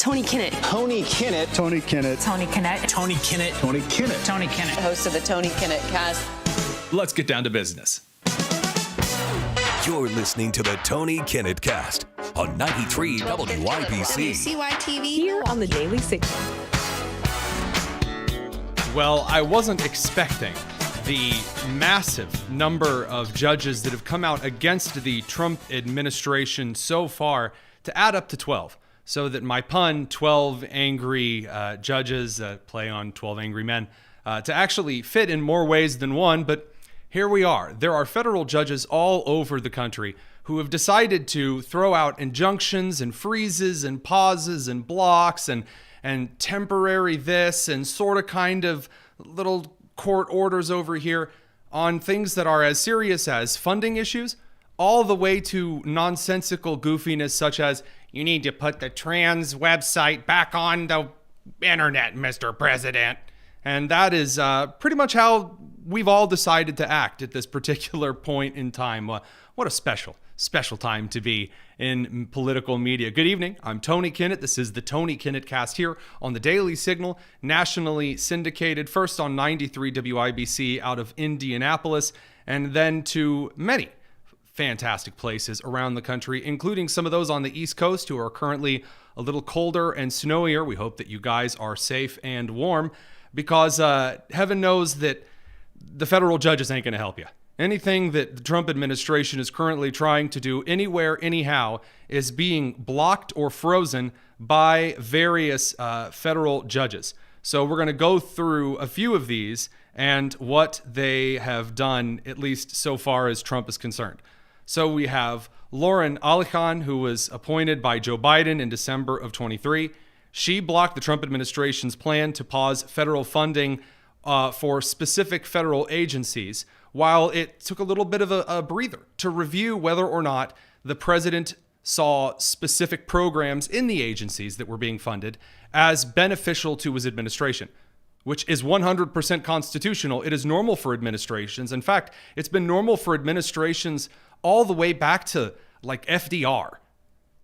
Tony Kinnett. Tony Kinnett. Tony Kinnett. Tony Kinnett. Tony Kinnett. Tony Kinnett. Tony Kinnett. Host of the Tony Kinnett Cast. Let's get down to business. You're listening to the Tony Kinnett Cast on 93 WYPC. WCYTV. Here on the Daily Signal. Well, I wasn't expecting the massive number of judges that have come out against the Trump administration so far to add up to 12. So that my pun, 12 angry judges, play on 12 angry men, to actually fit in more ways than one. But here we are. There are federal judges all over the country who have decided to throw out injunctions and freezes and pauses and blocks and temporary this and sort of kind of little court orders over here on things that are as serious as funding issues, all the way to nonsensical goofiness such as, you need to put the trans website back on the internet, Mr. President. And that is pretty much how we've all decided to act at this particular point in time. What a special time to be in political media. Good evening. I'm Tony Kinnett. This is the Tony Kinnett Cast here on the Daily Signal, nationally syndicated, first on 93 WIBC out of Indianapolis, and then to many fantastic places around the country, including some of those on the East Coast who are currently a little colder and snowier. We hope that you guys are safe and warm because heaven knows that the federal judges ain't going to help you. Anything that the Trump administration is currently trying to do anywhere, anyhow, is being blocked or frozen by various federal judges. So we're going to go through a few of these and what they have done, at least so far as Trump is concerned. So we have Lauren Allison, who was appointed by Joe Biden in December of 23. She blocked the Trump administration's plan to pause federal funding for specific federal agencies, while it took a little bit of a breather to review whether or not the president saw specific programs in the agencies that were being funded as beneficial to his administration, which is 100% constitutional. It is normal for administrations. In fact, it's been normal for administrations all the way back to like FDR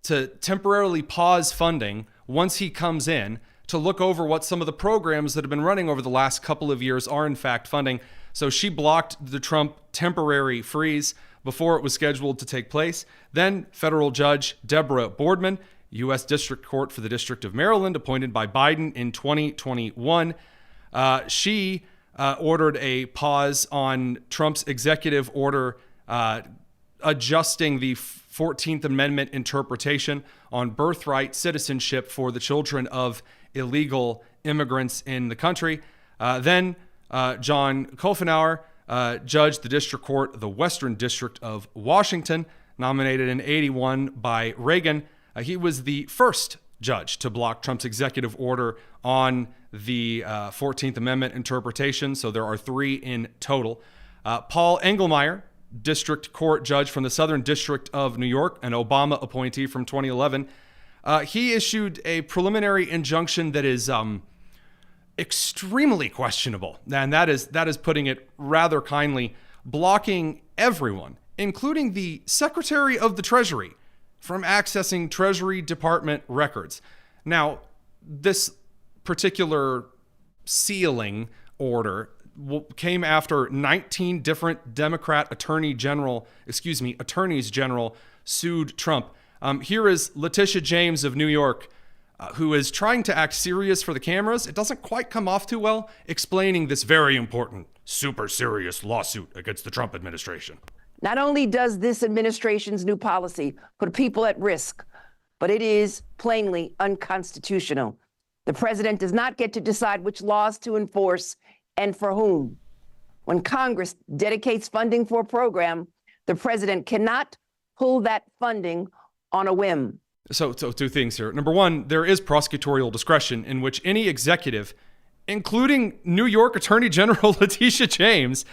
to temporarily pause funding once he comes in to look over what some of the programs that have been running over the last couple of years are in fact funding. So she blocked the Trump temporary freeze before it was scheduled to take place. Then federal judge Deborah Boardman, U.S. District Court for the District of Maryland, appointed by Biden in 2021, she ordered a pause on Trump's executive order adjusting the 14th Amendment interpretation on birthright citizenship for the children of illegal immigrants in the country. Then John Kofenauer, judge the District Court of the Western District of Washington, nominated in 81 by Reagan. He was the first judge to block Trump's executive order on the 14th Amendment interpretation. So there are 3 in total. Paul Engelmeyer, District Court judge from the Southern District of New York, an Obama appointee from 2011. He issued a preliminary injunction that is extremely questionable, and that is putting it rather kindly, blocking everyone, including the Secretary of the Treasury, from accessing Treasury Department records. Now, this particular sealing order came after 19 different Democrat attorneys general sued Trump. Here is Letitia James of New York, who is trying to act serious for the cameras. It doesn't quite come off too well, explaining this very important, super serious lawsuit against the Trump administration. Not only does this administration's new policy put people at risk, but it is plainly unconstitutional. The president does not get to decide which laws to enforce and for whom. When Congress dedicates funding for a program, the president cannot pull that funding on a whim. So 2 things here. Number 1, there is prosecutorial discretion in which any executive, including New York Attorney General Letitia James,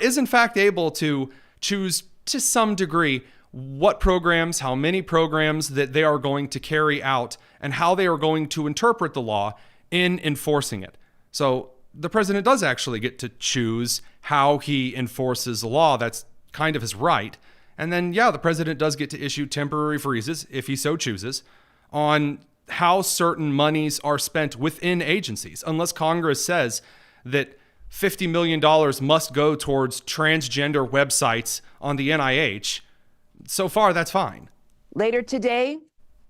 is in fact able to choose to some degree what programs, how many programs that they are going to carry out and how they are going to interpret the law in enforcing it. So the president does actually get to choose how he enforces the law. That's kind of his right. And then, the president does get to issue temporary freezes, if he so chooses, on how certain monies are spent within agencies, unless Congress says that $50 million must go towards transgender websites on the NIH. So far, that's fine. Later today,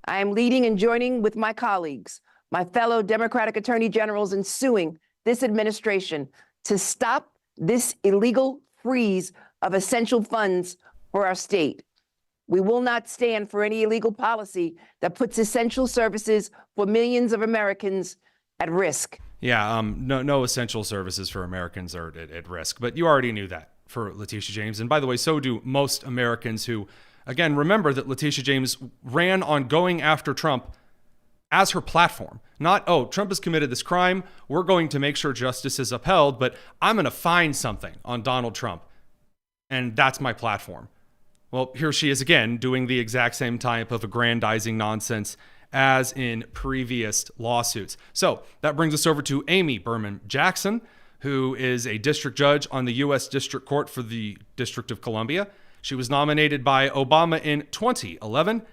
I am leading and joining with my colleagues, my fellow Democratic attorney generals, in suing this administration to stop this illegal freeze of essential funds for our state. We will not stand for any illegal policy that puts essential services for millions of Americans at risk. Yeah, no essential services for Americans are at risk, but you already knew that for Letitia James. And by the way, so do most Americans who, again, remember that Letitia James ran on going after Trump as her platform. Not, oh, Trump has committed this crime, we're going to make sure justice is upheld, but I'm going to find something on Donald Trump, and that's my platform. Well, here she is again, doing the exact same type of aggrandizing nonsense as in previous lawsuits. So that brings us over to Amy Berman Jackson, who is a district judge on the U.S. District Court for the District of Columbia. She was nominated by Obama in 2011.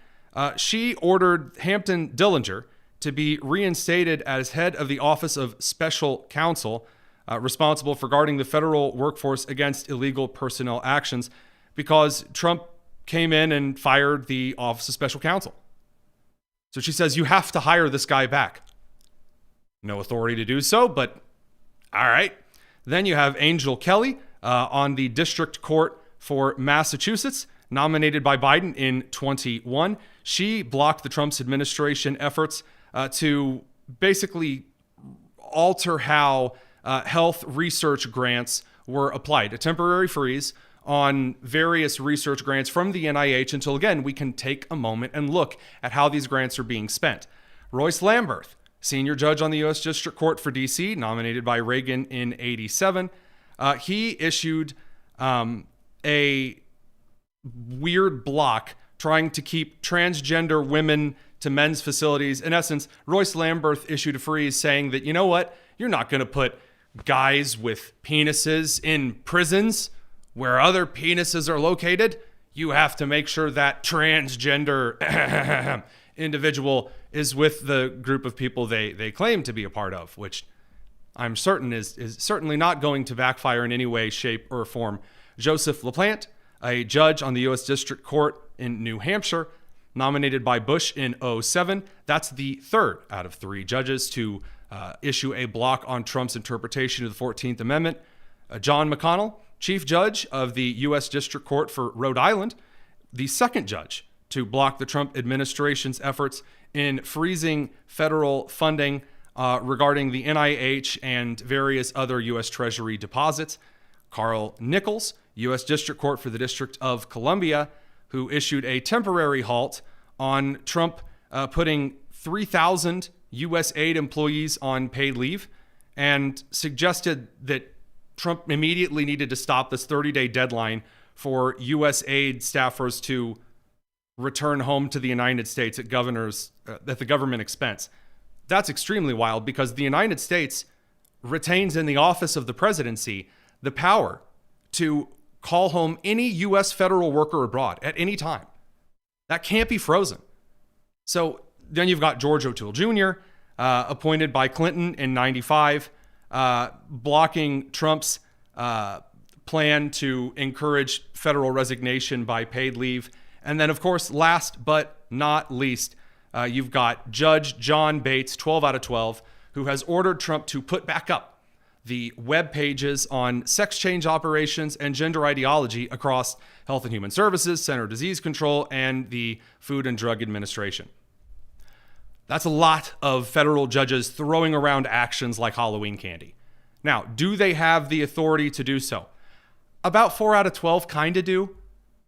She ordered Hampton Dillinger to be reinstated as head of the Office of Special Counsel, responsible for guarding the federal workforce against illegal personnel actions, because Trump came in and fired the Office of Special Counsel. So she says, you have to hire this guy back. No authority to do so, but all right. Then you have Angel Kelly on the District Court for Massachusetts, nominated by Biden in 2021. She blocked the Trump administration efforts to basically alter how health research grants were applied, a temporary freeze on various research grants from the NIH until, again, we can take a moment and look at how these grants are being spent. Royce Lamberth, senior judge on the U.S. District Court for D.C., nominated by Reagan in 87, he issued a weird block trying to keep transgender women to men's facilities. In essence, Royce Lamberth issued a freeze saying that, you know what, you're not going to put guys with penises in prisons where other penises are located. You have to make sure that transgender individual is with the group of people they claim to be a part of, which I'm certain is certainly not going to backfire in any way, shape, or form. Joseph LaPlante, a judge on the U.S. District Court in New Hampshire, nominated by Bush in 2007. That's the third out of three judges to issue a block on Trump's interpretation of the 14th Amendment. John McConnell, Chief Judge of the U.S. District Court for Rhode Island, the second judge to block the Trump administration's efforts in freezing federal funding regarding the NIH and various other U.S. Treasury deposits. Carl Nichols, U.S. District Court for the District of Columbia, who issued a temporary halt on Trump putting 3,000 U.S. aid employees on paid leave, and suggested that Trump immediately needed to stop this 30-day deadline for U.S. aid staffers to return home to the United States at the government expense. That's extremely wild, because the United States retains in the office of the presidency the power to call home any U.S. federal worker abroad at any time. That can't be frozen. So then you've got George O'Toole Jr., appointed by Clinton in 95, blocking Trump's plan to encourage federal resignation by paid leave. And then, of course, last but not least, you've got Judge John Bates, 12 out of 12, who has ordered Trump to put back up the web pages on sex change operations and gender ideology across Health and Human Services, Center of Disease Control, and the Food and Drug Administration. That's a lot of federal judges throwing around actions like Halloween candy. Now, do they have the authority to do so? About 4 out of 12 kind of do,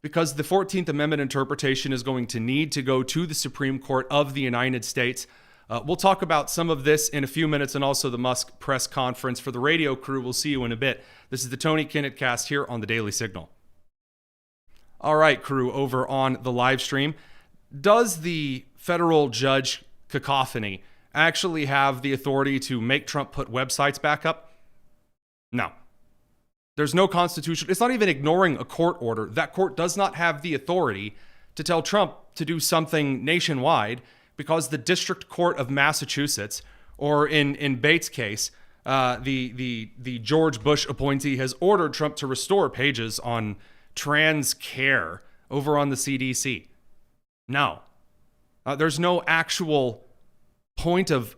because the 14th Amendment interpretation is going to need to go to the Supreme Court of the United States. We'll talk about some of this in a few minutes, and also the Musk press conference. For the radio crew, we'll see you in a bit. This is the Tony Kinnett Cast here on the Daily Signal. All right, crew, over on the live stream. Does the federal judge cacophony actually have the authority to make Trump put websites back up? No. There's no constitution. It's not even ignoring a court order. That court does not have the authority to tell Trump to do something nationwide because the District Court of Massachusetts, or in Bates' case, the George Bush appointee has ordered Trump to restore pages on trans care over on the CDC. No, there's no actual point of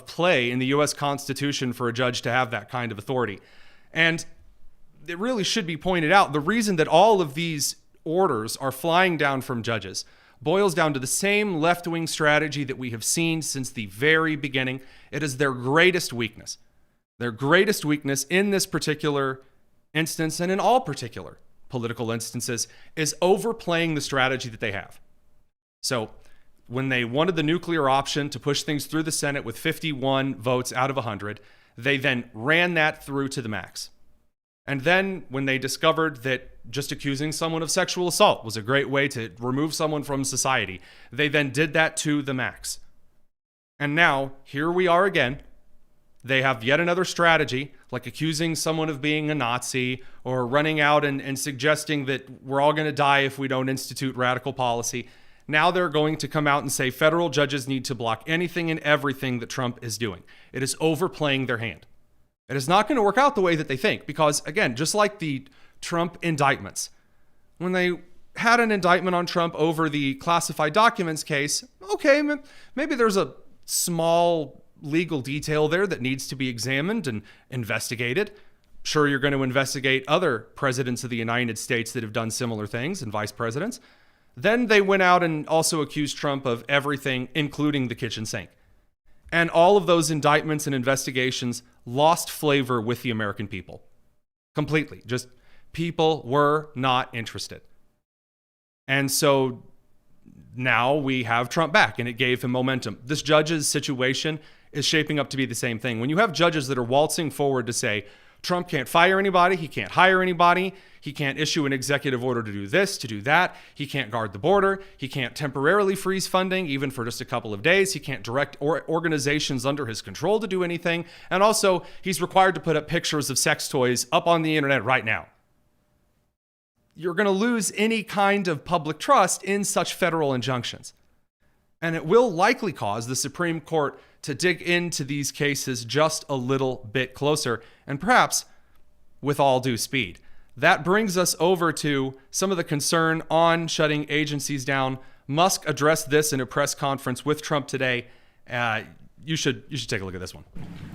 play in the U.S. Constitution for a judge to have that kind of authority. And it really should be pointed out, the reason that all of these orders are flying down from judges boils down to the same left-wing strategy that we have seen since the very beginning. It is their greatest weakness. Their greatest weakness in this particular instance, and in all particular political instances, is overplaying the strategy that they have. So when they wanted the nuclear option to push things through the Senate with 51 votes out of 100, they then ran that through to the max. And then when they discovered that just accusing someone of sexual assault was a great way to remove someone from society, they then did that to the max. And now, here we are again. They have yet another strategy, like accusing someone of being a Nazi, or running out and suggesting that we're all going to die if we don't institute radical policy. Now they're going to come out and say federal judges need to block anything and everything that Trump is doing. It is overplaying their hand. It is not going to work out the way that they think, because, again, just like the Trump indictments, when they had an indictment on Trump over the classified documents case, okay, maybe there's a small legal detail there that needs to be examined and investigated. Sure, you're going to investigate other presidents of the United States that have done similar things, and vice presidents. Then they went out and also accused Trump of everything, including the kitchen sink. And all of those indictments and investigations lost flavor with the American people. Completely. Just people were not interested. And so now we have Trump back, and it gave him momentum. This judge's situation is shaping up to be the same thing. When you have judges that are waltzing forward to say, Trump can't fire anybody, he can't hire anybody, he can't issue an executive order to do this, to do that, he can't guard the border, he can't temporarily freeze funding, even for just a couple of days, he can't direct organizations under his control to do anything, and also he's required to put up pictures of sex toys up on the internet right now. You're going to lose any kind of public trust in such federal injunctions. And it will likely cause the Supreme Court to dig into these cases just a little bit closer, and perhaps with all due speed. That brings us over to some of the concern on shutting agencies down. Musk addressed this in a press conference with Trump today. You should take a look at this one.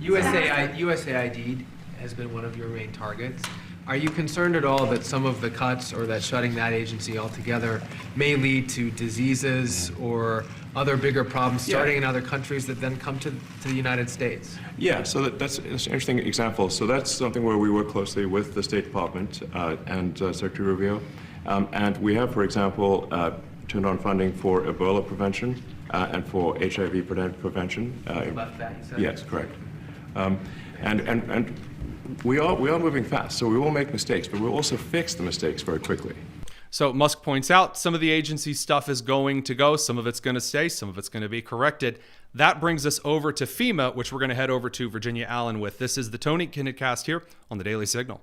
USAID has been one of your main targets. Are you concerned at all that some of the cuts, or that shutting that agency altogether, may lead to diseases or other bigger problems starting in other countries that then come to the United States? Yeah, so that's an interesting example. So that's something where we work closely with the State Department and Secretary Rubio. And we have, for example, turned on funding for Ebola prevention and for HIV prevention. Left that, you said? Yes, correct. And we are moving fast, so we will make mistakes, but we'll also fix the mistakes very quickly. So Musk points out some of the agency stuff is going to go, some of it's going to stay, some of it's going to be corrected. That brings us over to FEMA, which we're going to head over to Virginia Allen with. This is the Tony Kinnett Cast here on the Daily Signal.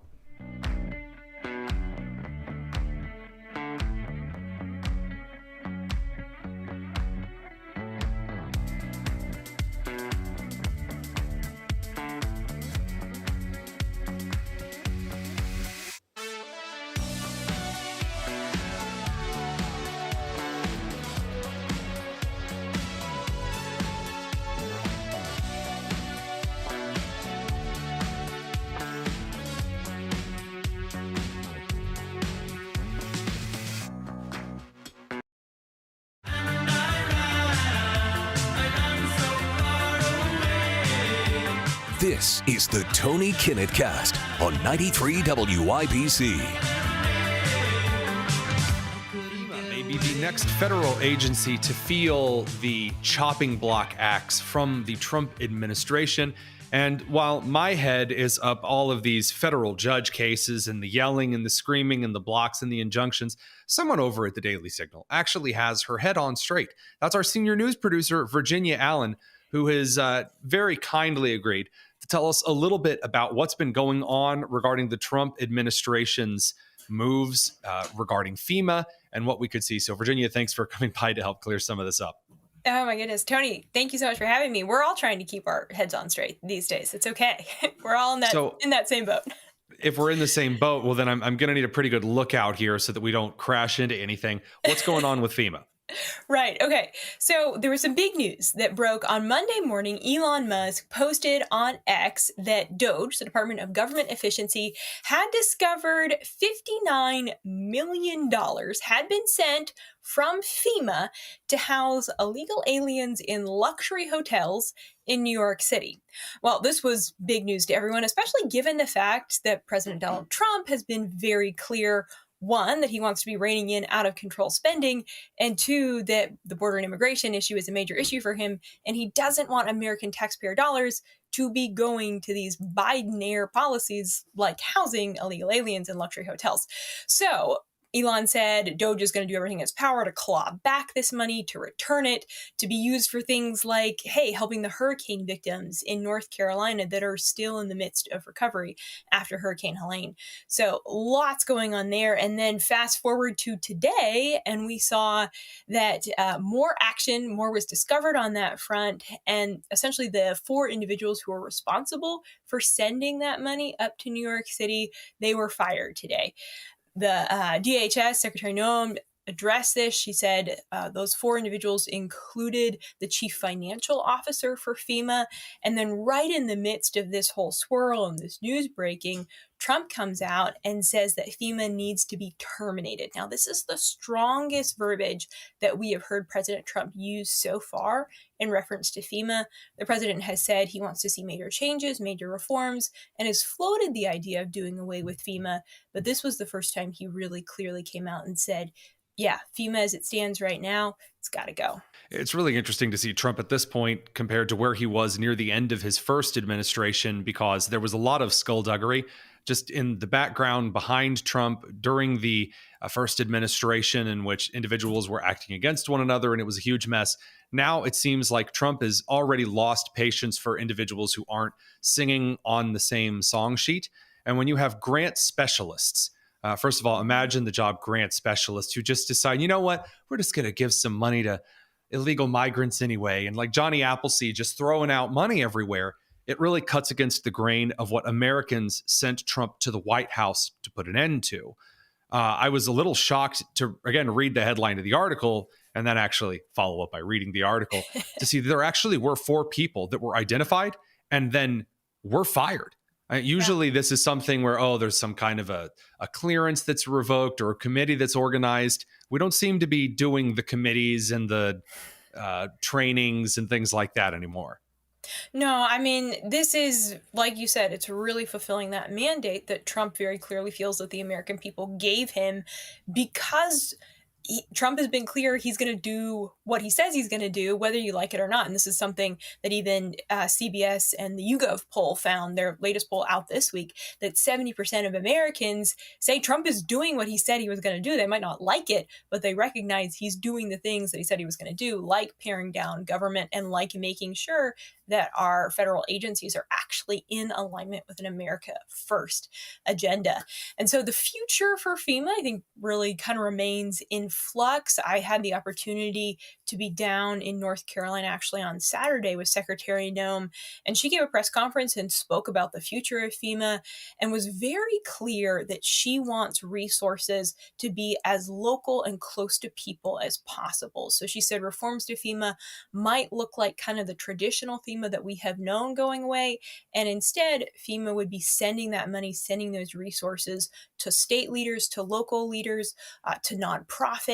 This is the Tony Kinnett Cast on 93 WIBC. FEMA may be the next federal agency to feel the chopping block axe from the Trump administration. And while my head is up all of these federal judge cases and the yelling and the screaming and the blocks and the injunctions, someone over at the Daily Signal actually has her head on straight. That's our senior news producer, Virginia Allen, who has very kindly agreed to tell us a little bit about what's been going on regarding the Trump administration's moves regarding FEMA and what we could see. So, Virginia, thanks for coming by to help clear some of this up. Oh my goodness. Tony, thank you so much for having me. We're all trying to keep our heads on straight these days. It's okay. We're all in that same boat. If we're in the same boat, well, then I'm going to need a pretty good lookout here so that we don't crash into anything. What's going on with FEMA? Right. Okay. So there was some big news that broke on Monday morning. Elon Musk posted on X that DOGE, the Department of Government Efficiency, had discovered $59 million had been sent from FEMA to house illegal aliens in luxury hotels in New York City. Well, this was big news to everyone, especially given the fact that President Donald Trump has been very clear. One, that he wants to be reining in out of control spending, and two, that the border and immigration issue is a major issue for him, and he doesn't want American taxpayer dollars to be going to these Biden-era policies like housing illegal aliens in luxury hotels. So Elon said Doge is going to do everything in its power to claw back this money, to return it, to be used for things like, hey, helping the hurricane victims in North Carolina that are still in the midst of recovery after Hurricane Helene. So lots going on there. And then fast forward to today, and we saw that more action, more was discovered on that front. And essentially the 4 individuals who were responsible for sending that money up to New York City, they were fired today. The DHS Secretary Noem addressed this. She said those 4 individuals included the chief financial officer for FEMA. And then right in the midst of this whole swirl and this news breaking, Trump comes out and says that FEMA needs to be terminated. Now, this is the strongest verbiage that we have heard President Trump use so far in reference to FEMA. The president has said he wants to see major changes, major reforms, and has floated the idea of doing away with FEMA. But this was the first time he really clearly came out and said, yeah, FEMA as it stands right now, it's got to go. It's really interesting to see Trump at this point compared to where he was near the end of his first administration, because there was a lot of skullduggery just in the background behind Trump during the first administration, in which individuals were acting against one another, and it was a huge mess. Now it seems like Trump has already lost patience for individuals who aren't singing on the same song sheet. And when you have grant specialists, first of all, imagine the job grant specialists who just decide, you know what, we're just going to give some money to illegal migrants anyway. And like Johnny Appleseed just throwing out money everywhere. It really cuts against the grain of what Americans sent Trump to the White House to put an end to. I was a little shocked to, again, read the headline of the article and then actually follow up by reading the article to see that there actually were 4 people that were identified and then were fired. Usually this is something where, there's some kind of a clearance that's revoked or a committee that's organized. We don't seem to be doing the committees and the trainings and things like that anymore. No, I mean, this is, like you said, it's really fulfilling that mandate that Trump very clearly feels that the American people gave him, because Trump has been clear he's going to do what he says he's going to do, whether you like it or not. And this is something that even CBS and the YouGov poll found, their latest poll out this week, that 70% of Americans say Trump is doing what he said he was going to do. They might not like it, but they recognize he's doing the things that he said he was going to do, like paring down government and like making sure that our federal agencies are actually in alignment with an America First agenda. And so the future for FEMA, I think, really kind of remains in flux. I had the opportunity to be down in North Carolina actually on Saturday with Secretary Noem, and she gave a press conference and spoke about the future of FEMA and was very clear that she wants resources to be as local and close to people as possible. So she said reforms to FEMA might look like kind of the traditional FEMA that we have known going away, and instead FEMA would be sending that money, sending those resources to state leaders, to local leaders, to nonprofits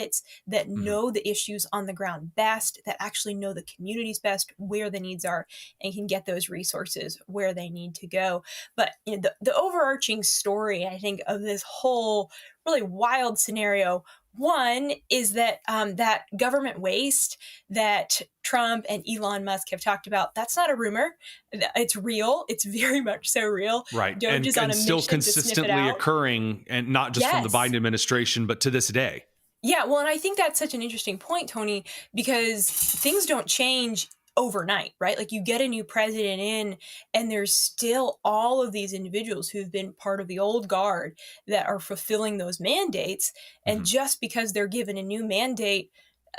that know the issues on the ground best, that actually know the communities best, where the needs are, and can get those resources where they need to go. But the overarching story, I think, of this whole really wild scenario, one is that that government waste that Trump and Elon Musk have talked about, that's not a rumor. It's real. It's very much so real. Right. Doge is on a still mission to sniff it consistently out. occurring, and not just from the Biden administration, but to this day. Yeah, well, and I think that's such an interesting point, Tony, because things don't change overnight, right? Like you get a new president in and there's still all of these individuals who've been part of the old guard that are fulfilling those mandates. And just because they're given a new mandate,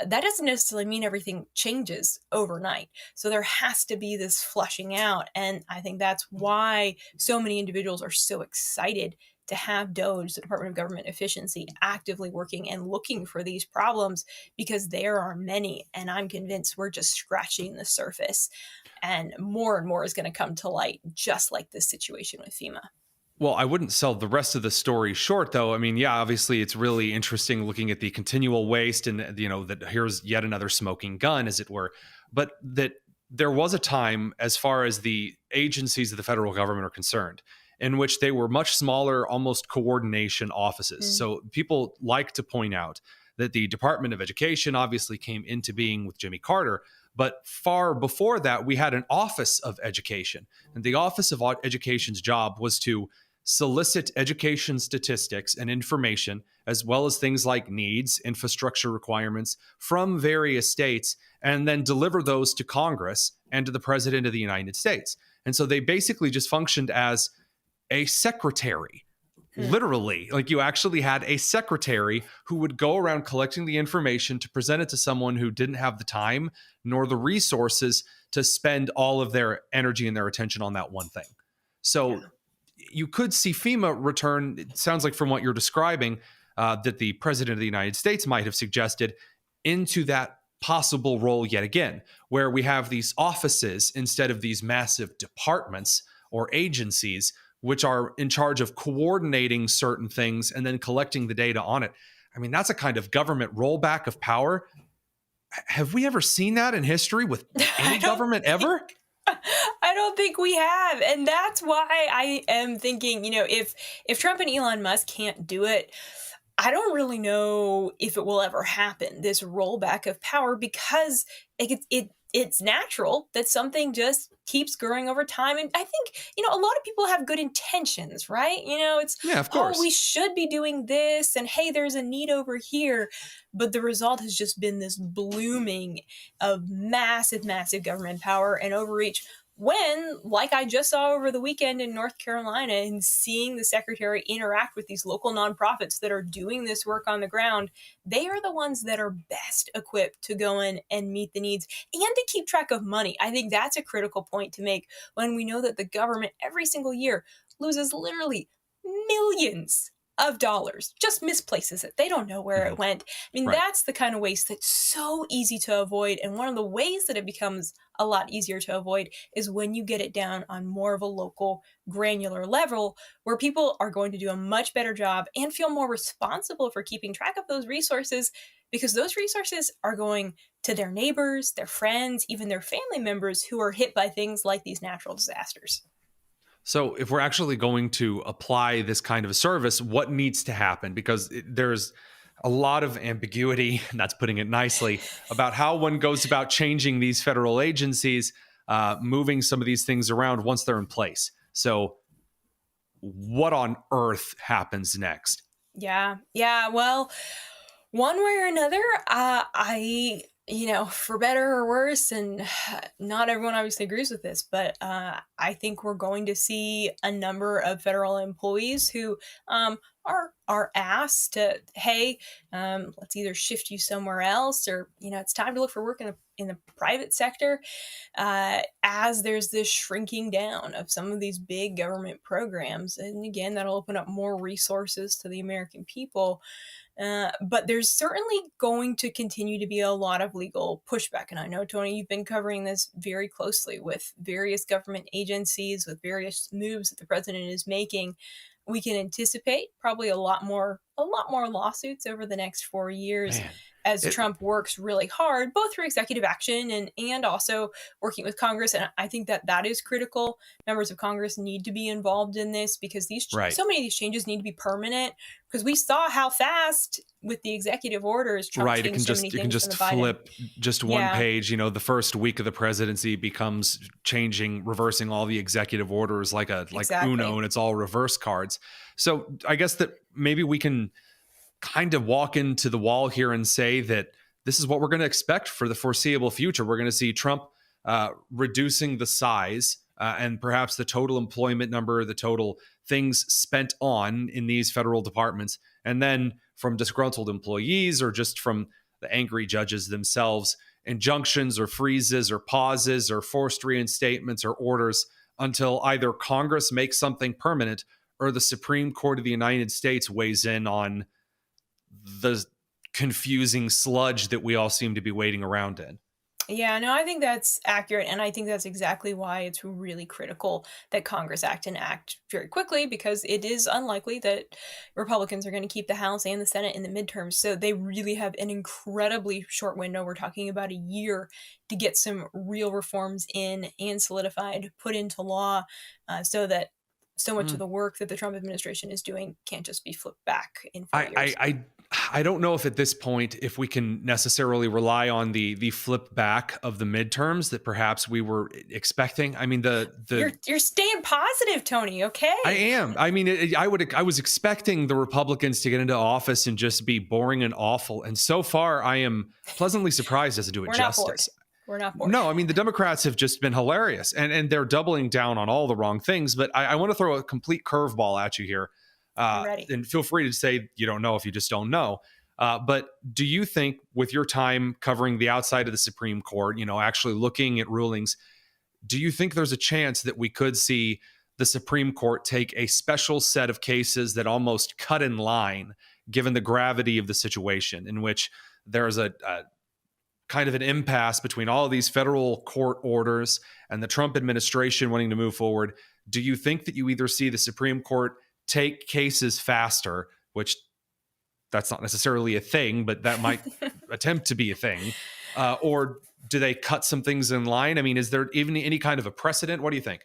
that doesn't necessarily mean everything changes overnight. So there has to be this flushing out. And I think that's why so many individuals are so excited to have DOGE, the Department of Government Efficiency, actively working and looking for these problems, because there are many. And I'm convinced we're just scratching the surface. And more is going to come to light, just like this situation with FEMA. Well, I wouldn't sell the rest of the story short, though. I mean, yeah, obviously it's really interesting looking at the continual waste and, that here's yet another smoking gun, as it were. But that there was a time, as far as the agencies of the federal government are concerned, in which they were much smaller, almost coordination offices. So people like to point out that the Department of Education obviously came into being with Jimmy Carter. But far before that, we had an Office of Education. And the Office of Education's job was to solicit education statistics and information, as well as things like needs, infrastructure requirements from various states, and then deliver those to Congress and to the President of the United States. And so they basically just functioned as a secretary. Literally, like you actually had a secretary who would go around collecting the information to present it to someone who didn't have the time nor the resources to spend all of their energy and their attention on that one thing. So you could see FEMA return, it sounds like from what you're describing, that the President of the United States might have suggested, into that possible role yet again, where we have these offices instead of these massive departments or agencies which are in charge of coordinating certain things and then collecting the data on it. I mean, that's a kind of government rollback of power. Have we ever seen that in history with any government ever? I don't think we have. And that's why I am thinking, if Trump and Elon Musk can't do it, I don't really know if it will ever happen, this rollback of power, because it's natural that something just keeps growing over time. And I think, a lot of people have good intentions, right? Yeah, of course. Oh, we should be doing this, and hey, there's a need over here. But the result has just been this blooming of massive, massive government power and overreach. When, like I just saw over the weekend in North Carolina, and seeing the secretary interact with these local nonprofits that are doing this work on the ground, they are the ones that are best equipped to go in and meet the needs and to keep track of money. I think that's a critical point to make when we know that the government every single year loses literally millions of dollars, just misplaces it. They don't know where it went. I mean, that's the kind of waste that's so easy to avoid. And one of the ways that it becomes a lot easier to avoid is when you get it down on more of a local, granular level, where people are going to do a much better job and feel more responsible for keeping track of those resources, because those resources are going to their neighbors, their friends, even their family members who are hit by things like these natural disasters. So if we're actually going to apply this kind of a service, what needs to happen? Because there's a lot of ambiguity, and that's putting it nicely, about how one goes about changing these federal agencies, moving some of these things around once they're in place. So what on earth happens next? Yeah. Well, one way or another, for better or worse, and not everyone obviously agrees with this, but I think we're going to see a number of federal employees who are asked to, hey, let's either shift you somewhere else, or it's time to look for work in the private sector, as there's this shrinking down of some of these big government programs. And again, that'll open up more resources to the American people. But there's certainly going to continue to be a lot of legal pushback. And I know, Tony, you've been covering this very closely with various government agencies, with various moves that the president is making. We can anticipate probably a lot more lawsuits over the next 4 years. Man. As Trump works really hard, both through executive action and also working with Congress. And I think that is critical. Members of Congress need to be involved in this, because so many of these changes need to be permanent, because we saw how fast with the executive orders Trump changed so many things. You can just flip just one page. The first week of the presidency becomes reversing all the executive orders like Uno, and it's all reverse cards. So I guess that maybe we can kind of walk into the wall here and say that this is what we're going to expect for the foreseeable future. We're going to see Trump reducing the size and perhaps the total employment number, the total things spent on in these federal departments. And then from disgruntled employees, or just from the angry judges themselves, injunctions or freezes or pauses or forced reinstatements or orders until either Congress makes something permanent or the Supreme Court of the United States weighs in on the confusing sludge that we all seem to be wading around in. Yeah, no, I think that's accurate. And I think that's exactly why it's really critical that Congress act and act very quickly, because it is unlikely that Republicans are going to keep the House and the Senate in the midterms. So they really have an incredibly short window. We're talking about a year to get some real reforms in and solidified, put into law, so that so much of the work that the Trump administration is doing can't just be flipped back in 4 years. I don't know if at this point, if we can necessarily rely on the flip back of the midterms that perhaps we were expecting. I mean, You're staying positive, Tony. Okay. I am. I mean, I was expecting the Republicans to get into office and just be boring and awful. And so far, I am pleasantly surprised as to do it justice. We're not bored. No, I mean, the Democrats have just been hilarious, and they're doubling down on all the wrong things. But I want to throw a complete curveball at you here. I'm ready. And feel free to say you don't know if you just don't know. But do you think, with your time covering the outside of the Supreme Court, actually looking at rulings, do you think there's a chance that we could see the Supreme Court take a special set of cases that almost cut in line, given the gravity of the situation, in which there's a kind of an impasse between all of these federal court orders and the Trump administration wanting to move forward? Do you think that you either see the Supreme Court take cases faster, which that's not necessarily a thing, but that might attempt to be a thing, or do they cut some things in line? I mean, is there even any kind of a precedent? What do you think?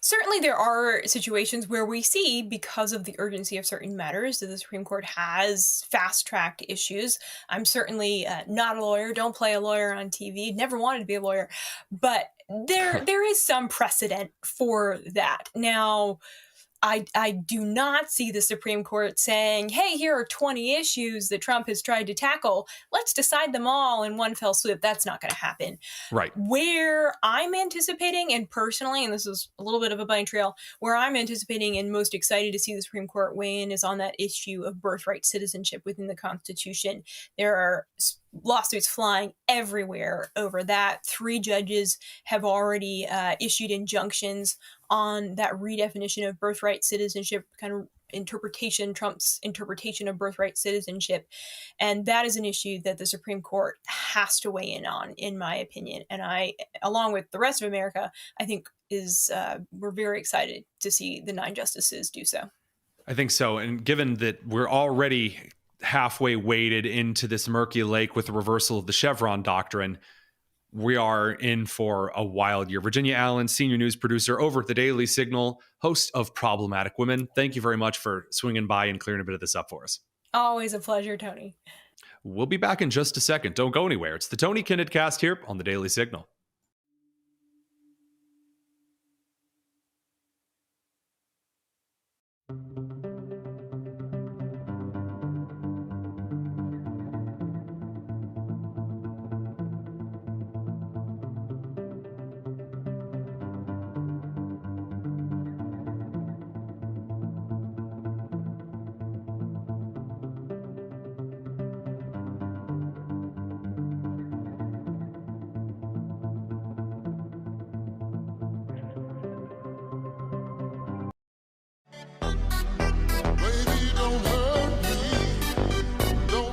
Certainly, there are situations where we see, because of the urgency of certain matters, that the Supreme Court has fast-tracked issues. I'm certainly not a lawyer, don't play a lawyer on TV, never wanted to be a lawyer, but there is some precedent for that. Now, I do not see the Supreme Court saying, hey, here are 20 issues that Trump has tried to tackle. Let's decide them all in one fell swoop. That's not going to happen. Right. Where I'm anticipating, and personally, and this is a little bit of a bunny trail, where I'm anticipating and most excited to see the Supreme Court weigh in is on that issue of birthright citizenship within the Constitution. There are lawsuits flying everywhere over that. 3 judges have already issued injunctions on that redefinition of birthright citizenship, kind of interpretation, Trump's interpretation of birthright citizenship. And that is an issue that the Supreme Court has to weigh in on, in my opinion. And I, along with the rest of America, I think we're very excited to see the 9 justices do so. I think so. And given that we're already halfway waded into this murky lake with the reversal of the Chevron doctrine, we are in for a wild year. Virginia Allen, senior news producer over at the Daily Signal, host of Problematic Women. Thank you very much for swinging by and clearing a bit of this up for us. Always a pleasure, Tony. We'll be back in just a second. Don't go anywhere. It's the Tony Kinnett Cast here on the Daily Signal.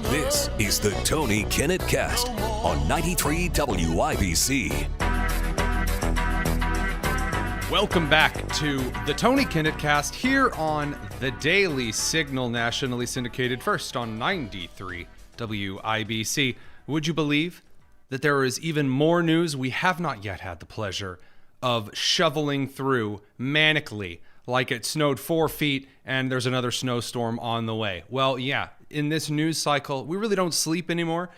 This is the Tony Kinnett Cast on 93 WIBC. Welcome back to the Tony Kinnett Cast here on the Daily Signal, nationally syndicated, first on 93 WIBC. Would you believe that there is even more news we have not yet had the pleasure of shoveling through manically, like it snowed 4 feet and there's another snowstorm on the way? Well, yeah, in this news cycle, we really don't sleep anymore.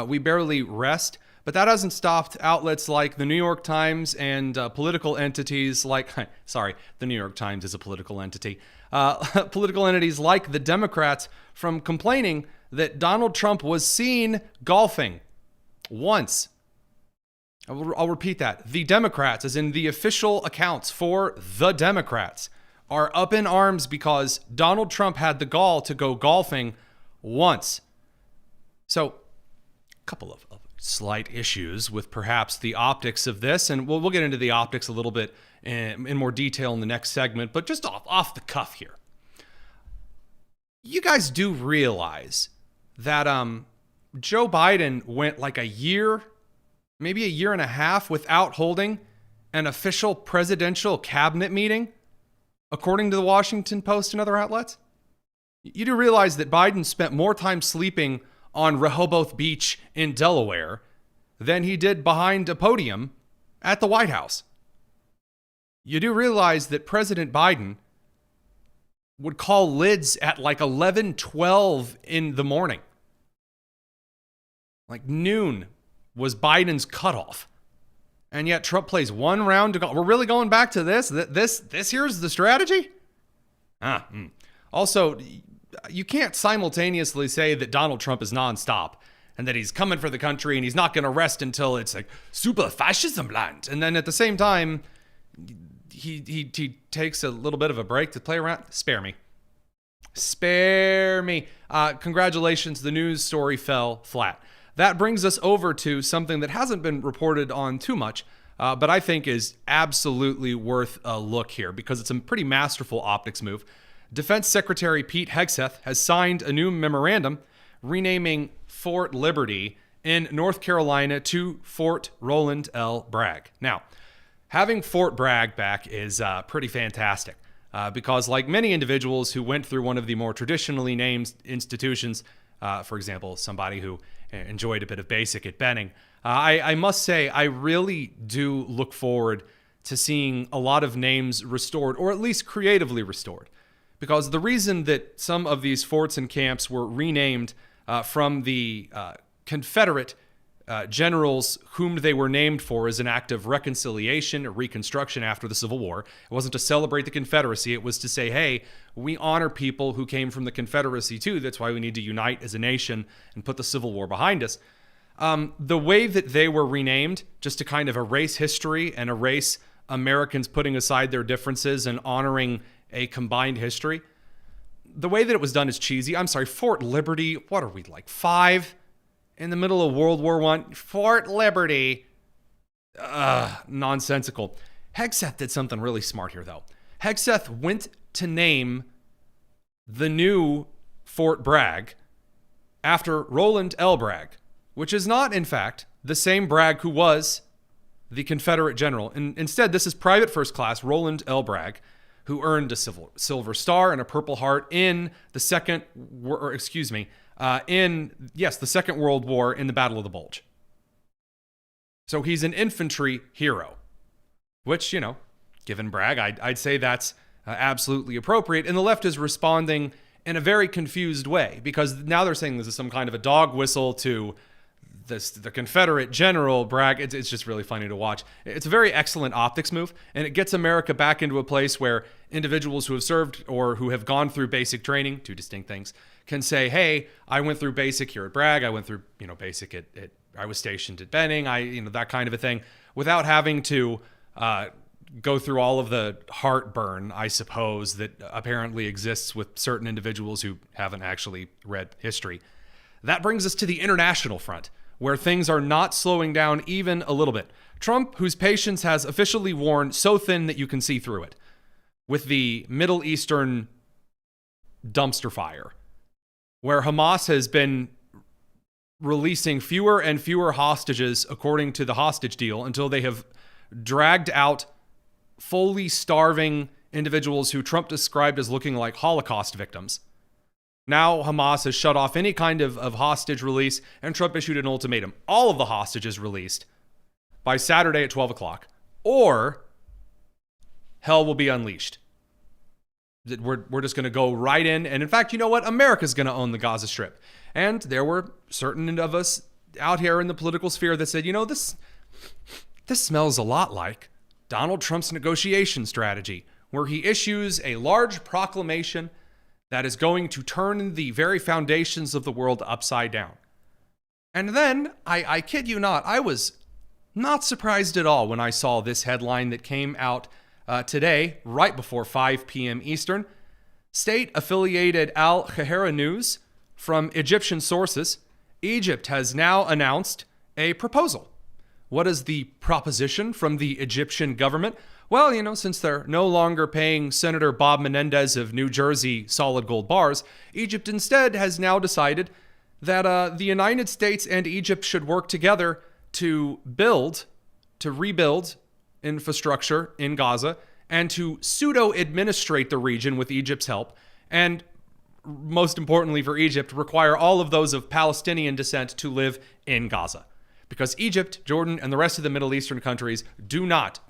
We barely rest. But that hasn't stopped outlets like the New York Times and political entities like, sorry, the New York Times is a political entity, political entities like the Democrats from complaining that Donald Trump was seen golfing once. I'll repeat that. The Democrats, as in the official accounts for the Democrats, are up in arms because Donald Trump had the gall to go golfing once. So couple of slight issues with perhaps the optics of this, and we'll get into the optics a little bit in more detail in the next segment, but just off the cuff here. You guys do realize that Joe Biden went like a year, maybe a year and a half, without holding an official presidential cabinet meeting, according to the Washington Post and other outlets? You do realize that Biden spent more time sleeping on Rehoboth Beach in Delaware than he did behind a podium at the White House. You do realize that President Biden would call lids at like 11:12 in the morning. Like noon was Biden's cutoff. And yet Trump plays one round to go. We're really going back to this? This here's the strategy? Also, you can't simultaneously say that Donald Trump is nonstop and that he's coming for the country and he's not going to rest until it's like super fascism land. And then at the same time, he takes a little bit of a break to play around. Spare me. Congratulations, the news story fell flat. That brings us over to something that hasn't been reported on too much, but I think is absolutely worth a look here because it's a pretty masterful optics move. Defense Secretary Pete Hegseth has signed a new memorandum renaming Fort Liberty in North Carolina to Fort Roland L. Bragg. Now, having Fort Bragg back is pretty fantastic because like many individuals who went through one of the more traditionally named institutions, for example, somebody who enjoyed a bit of basic at Benning, I must say I really do look forward to seeing a lot of names restored, or at least creatively restored. Because the reason that some of these forts and camps were renamed from the Confederate generals whom they were named for is an act of reconciliation or reconstruction after the Civil War. It wasn't to celebrate the Confederacy. It was to say, hey, we honor people who came from the Confederacy too. That's why we need to unite as a nation and put the Civil War behind us. The way that they were renamed, just to kind of erase history and erase Americans putting aside their differences and honoring a combined history, the way that it was done is cheesy. I'm sorry, Fort Liberty, what are we, like 5? In the middle of World War I, Fort Liberty. Nonsensical. Hegseth did something really smart here, though. Hegseth went to name the new Fort Bragg after Roland L. Bragg, which is not, in fact, the same Bragg who was the Confederate general. Instead, this is Private First Class Roland L. Bragg, who earned a Silver Star and a Purple Heart in the Second World War in the Battle of the Bulge. So he's an infantry hero, which, given Bragg, I'd say that's absolutely appropriate. And the left is responding in a very confused way because now they're saying this is some kind of a dog whistle to the Confederate general Bragg. It's just really funny to watch. It's a very excellent optics move, and it gets America back into a place where individuals who have served or who have gone through basic training, two distinct things, can say, hey, I went through basic here at Bragg. I went through, basic at I was stationed at Benning. That kind of a thing, without having to go through all of the heartburn, I suppose, that apparently exists with certain individuals who haven't actually read history. That brings us to the international front, where things are not slowing down even a little bit. Trump, whose patience has officially worn so thin that you can see through it, with the Middle Eastern dumpster fire, where Hamas has been releasing fewer and fewer hostages according to the hostage deal until they have dragged out fully starving individuals who Trump described as looking like Holocaust victims. Now Hamas has shut off any kind of hostage release, and Trump issued an ultimatum. All of the hostages released by Saturday at 12 o'clock, or hell will be unleashed. We're just going to go right in. And in fact, you know what? America's going to own the Gaza Strip. And there were certain of us out here in the political sphere that said, this smells a lot like Donald Trump's negotiation strategy, where he issues a large proclamation that is going to turn the very foundations of the world upside down. And then, I kid you not, I was not surprised at all when I saw this headline that came out today, right before 5 p.m. Eastern. State-affiliated Al Qahira News from Egyptian sources Egypt has now announced a proposal. What is the proposition from the Egyptian government? Well, since they're no longer paying Senator Bob Menendez of New Jersey solid gold bars, Egypt instead has now decided that the United States and Egypt should work together to rebuild infrastructure in Gaza and to pseudo-administrate the region with Egypt's help, and most importantly for Egypt, require all of those of Palestinian descent to live in Gaza. Because Egypt, Jordan, and the rest of the Middle Eastern countries do not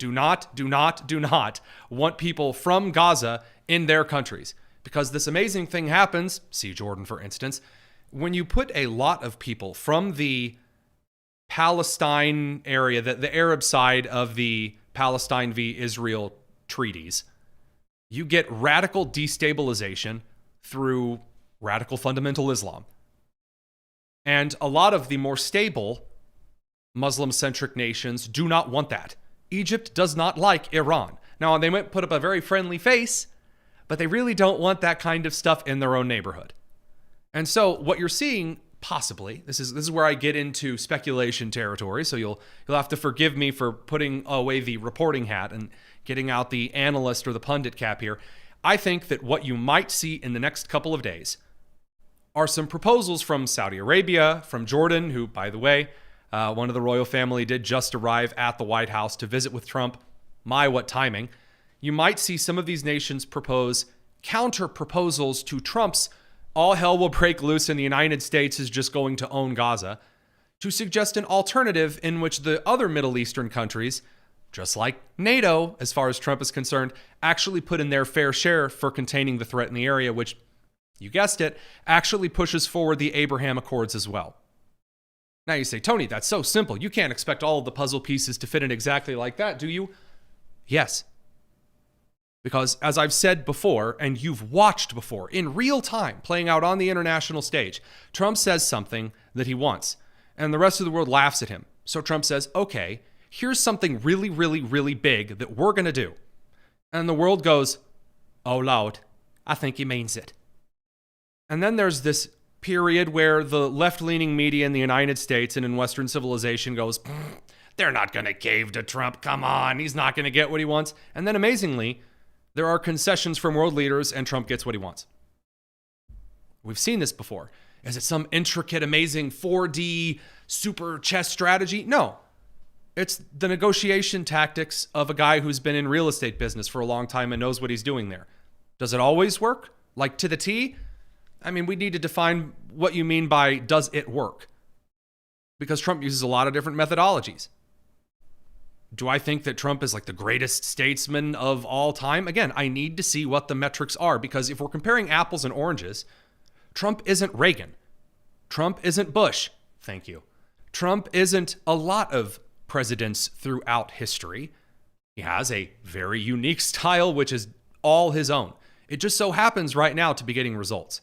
want people from Gaza in their countries. Because this amazing thing happens, see Jordan for instance, when you put a lot of people from the Palestine area, the Arab side of the Palestine v. Israel treaties, you get radical destabilization through radical fundamental Islam. And a lot of the more stable Muslim-centric nations do not want that. Egypt does not like Iran. Now, they might put up a very friendly face, but they really don't want that kind of stuff in their own neighborhood. And so what you're seeing, possibly, this is where I get into speculation territory, so you'll have to forgive me for putting away the reporting hat and getting out the analyst or the pundit cap here. I think that what you might see in the next couple of days are some proposals from Saudi Arabia, from Jordan, who, by the way, one of the royal family did just arrive at the White House to visit with Trump. My, what timing. You might see some of these nations propose counter proposals to Trump's all hell will break loose and the United States is just going to own Gaza, to suggest an alternative in which the other Middle Eastern countries, just like NATO, as far as Trump is concerned, actually put in their fair share for containing the threat in the area, which, you guessed it, actually pushes forward the Abraham Accords as well. Now you say, Tony, that's so simple. You can't expect all of the puzzle pieces to fit in exactly like that, do you? Yes. Because as I've said before, and you've watched before, in real time, playing out on the international stage, Trump says something that he wants, and the rest of the world laughs at him. So Trump says, okay, here's something really, really, really big that we're going to do. And the world goes, oh, Lord, I think he means it. And then there's this period where the left-leaning media in the United States and in Western civilization goes, they're not going to cave to Trump. Come on, he's not going to get what he wants. And then amazingly, there are concessions from world leaders and Trump gets what he wants. We've seen this before. Is it some intricate, amazing 4D super chess strategy? No. It's the negotiation tactics of a guy who's been in real estate business for a long time and knows what he's doing there. Does it always work? Like to the T? I mean, we need to define what you mean by does it work? Because Trump uses a lot of different methodologies. Do I think that Trump is like the greatest statesman of all time? Again, I need to see what the metrics are, because if we're comparing apples and oranges, Trump isn't Reagan. Trump isn't Bush. Thank you. Trump isn't a lot of presidents throughout history. He has a very unique style, which is all his own. It just so happens right now to be getting results.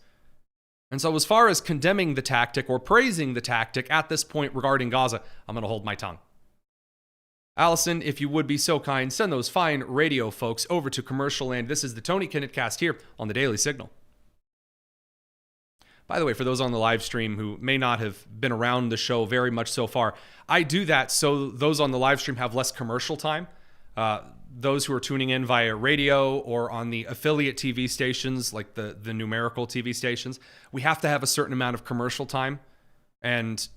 And so as far as condemning the tactic or praising the tactic at this point regarding Gaza, I'm going to hold my tongue. Allison, if you would be so kind, send those fine radio folks over to commercial land. This is the Tony Kinnett Cast here on the Daily Signal. By the way, for those on the live stream who may not have been around the show very much so far, I do that so those on the live stream have less commercial time. Those who are tuning in via radio or on the affiliate TV stations, like the numerical TV stations, we have to have a certain amount of commercial time. And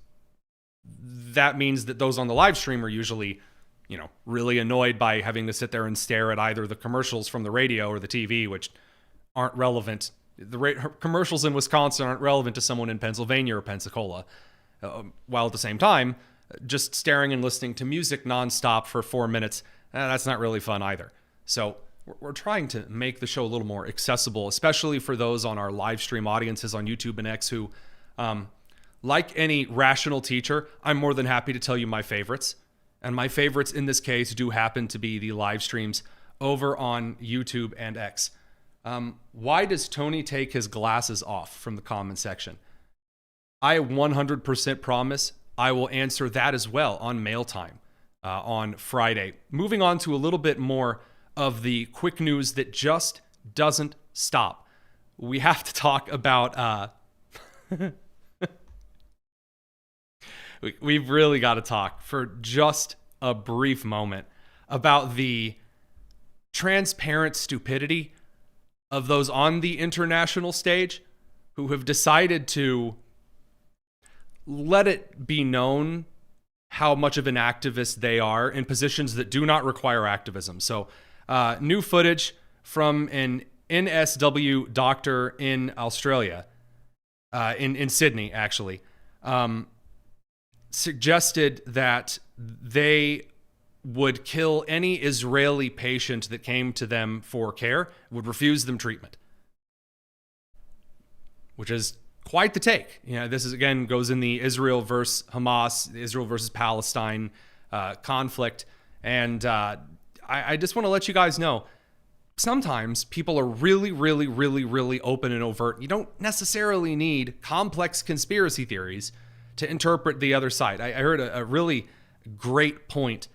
that means that those on the live stream are usually, really annoyed by having to sit there and stare at either the commercials from the radio or the TV, which aren't relevant. The commercials in Wisconsin aren't relevant to someone in Pennsylvania or Pensacola. While at the same time, just staring and listening to music nonstop for 4 minutes, that's not really fun either. So we're trying to make the show a little more accessible, especially for those on our live stream audiences on YouTube and X who, like any rational teacher, I'm more than happy to tell you my favorites. And my favorites in this case do happen to be the live streams over on YouTube and X. Why does Tony take his glasses off from the comment section? I 100% promise I will answer that as well on mail time on Friday. Moving on to a little bit more of the quick news that just doesn't stop. We have to talk about we've really got to talk for just a brief moment about the transparent stupidity of those on the international stage who have decided to let it be known how much of an activist they are in positions that do not require activism. So new footage from an NSW doctor in Australia, in Sydney, actually, suggested that they would kill any Israeli patient that came to them for care, would refuse them treatment, which is quite the take. You know, this is, again, goes in the Israel versus Hamas, Israel versus Palestine conflict. And I just want to let you guys know, sometimes people are really, really, really, really open and overt. You don't necessarily need complex conspiracy theories to interpret the other side. I heard a really great point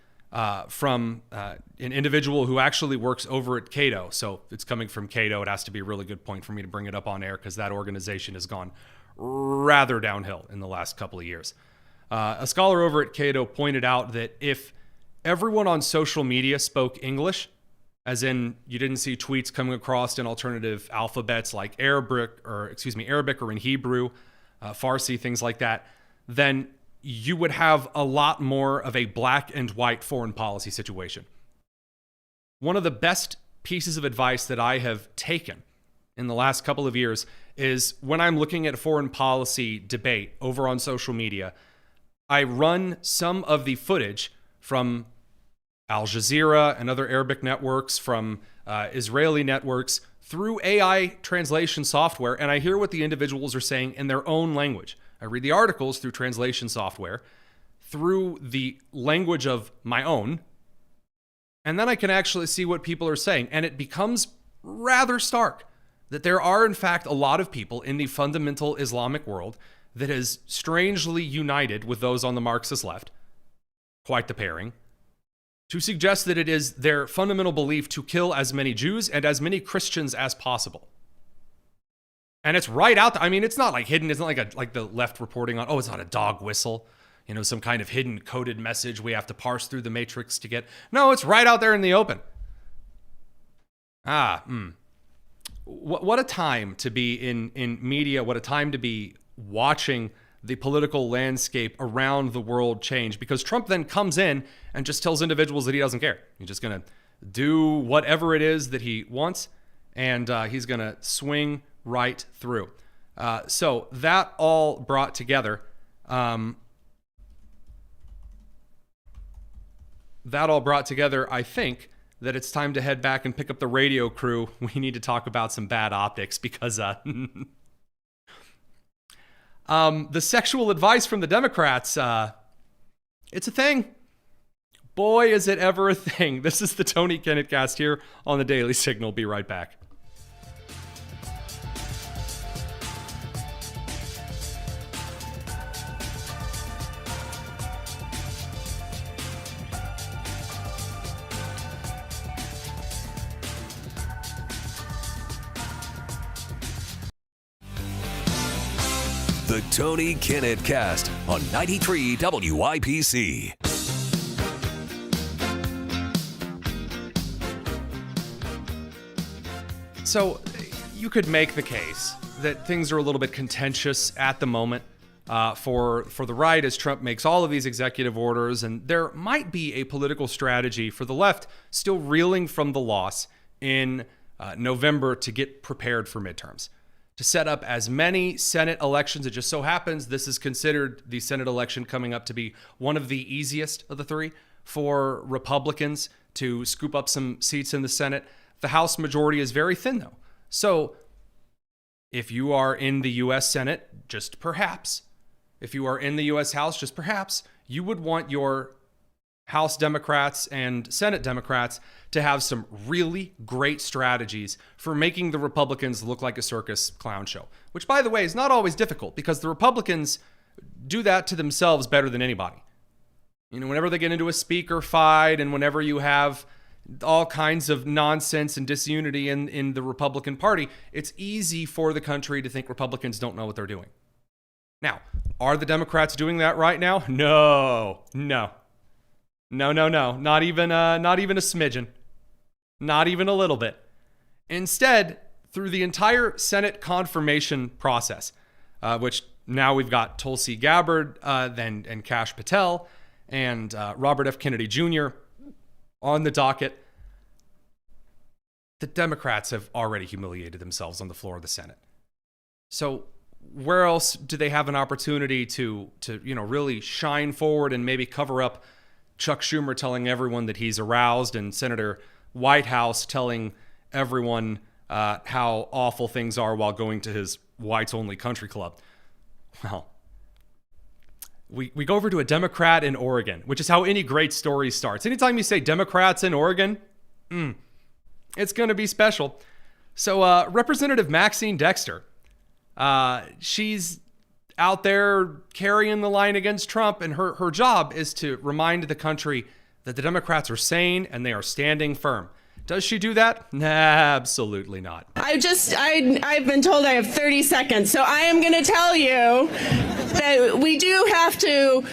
from an individual who actually works over at Cato. So it's coming from Cato. It has to be a really good point for me to bring it up on air because that organization has gone rather downhill in the last couple of years. A scholar over at Cato pointed out that if everyone on social media spoke English, as in you didn't see tweets coming across in alternative alphabets like Arabic or in Hebrew, Farsi, things like that, then you would have a lot more of a black and white foreign policy situation. One of the best pieces of advice that I have taken in the last couple of years is when I'm looking at a foreign policy debate over on social media, I run some of the footage from Al Jazeera and other Arabic networks, from Israeli networks, through AI translation software, and I hear what the individuals are saying in their own language. I read the articles through translation software, through the language of my own, and then I can actually see what people are saying. And it becomes rather stark that there are, in fact, a lot of people in the fundamental Islamic world that is strangely united with those on the Marxist left, quite the pairing, to suggest that it is their fundamental belief to kill as many Jews and as many Christians as possible. And it's right out there. I mean, it's not like hidden. It's not like the left reporting on, oh, it's not a dog whistle, you know, some kind of hidden coded message we have to parse through the matrix to get. No, it's right out there in the open. What a time to be in media. What a time to be watching the political landscape around the world change, because Trump then comes in and just tells individuals that he doesn't care. He's just going to do whatever it is that he wants, and he's going to swing right through. So that all brought together, I think that it's time to head back and pick up the radio crew. We need to talk about some bad optics because the sexual advice from the Democrats, it's a thing. Boy, is it ever a thing. This is the Tony Kinnett Cast here on the Daily Signal. Be right back. The Tony Kinnett Cast on 93 WIPC. So you could make the case that things are a little bit contentious at the moment for the right as Trump makes all of these executive orders, and there might be a political strategy for the left still reeling from the loss in November to get prepared for midterms, to set up as many Senate elections. It just so happens this is considered the Senate election coming up to be one of the easiest of the three for Republicans to scoop up some seats in the Senate. The House majority is very thin, though. So if you are in the U.S. Senate, just perhaps, if you are in the U.S. House, just perhaps, you would want your House Democrats and Senate Democrats to have some really great strategies for making the Republicans look like a circus clown show, which, by the way, is not always difficult because the Republicans do that to themselves better than anybody. You know, whenever they get into a speaker fight and whenever you have all kinds of nonsense and disunity in the Republican Party, it's easy for the country to think Republicans don't know what they're doing. Now, are the Democrats doing that right now? No. Not even a smidgen. Not even a little bit. Instead, through the entire Senate confirmation process, which now we've got Tulsi Gabbard and Kash Patel and Robert F. Kennedy Jr. on the docket, the Democrats have already humiliated themselves on the floor of the Senate. So where else do they have an opportunity to really shine forward and maybe cover up Chuck Schumer telling everyone that he's aroused and Senator Whitehouse telling everyone how awful things are while going to his whites-only country club? Well, we go over to a Democrat in Oregon, which is how any great story starts. Anytime you say Democrats in Oregon, it's going to be special. So Representative Maxine Dexter, she's out there carrying the line against Trump, and her job is to remind the country that the Democrats are sane and they are standing firm. Does she do that? Nah, absolutely not. I've been told I have 30 seconds, so I am going to tell you that we do have to,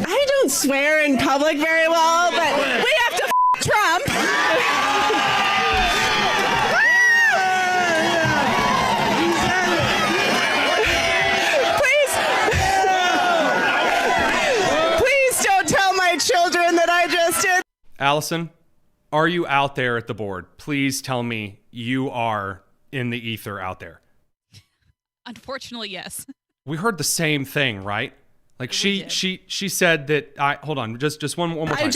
I don't swear in public very well, but we have to Trump. Please don't tell my children that I just did. Allison, are you out there at the board? Please tell me you are in the ether out there. Unfortunately, yes. We heard the same thing, right? Like she said that hold on, just one more time.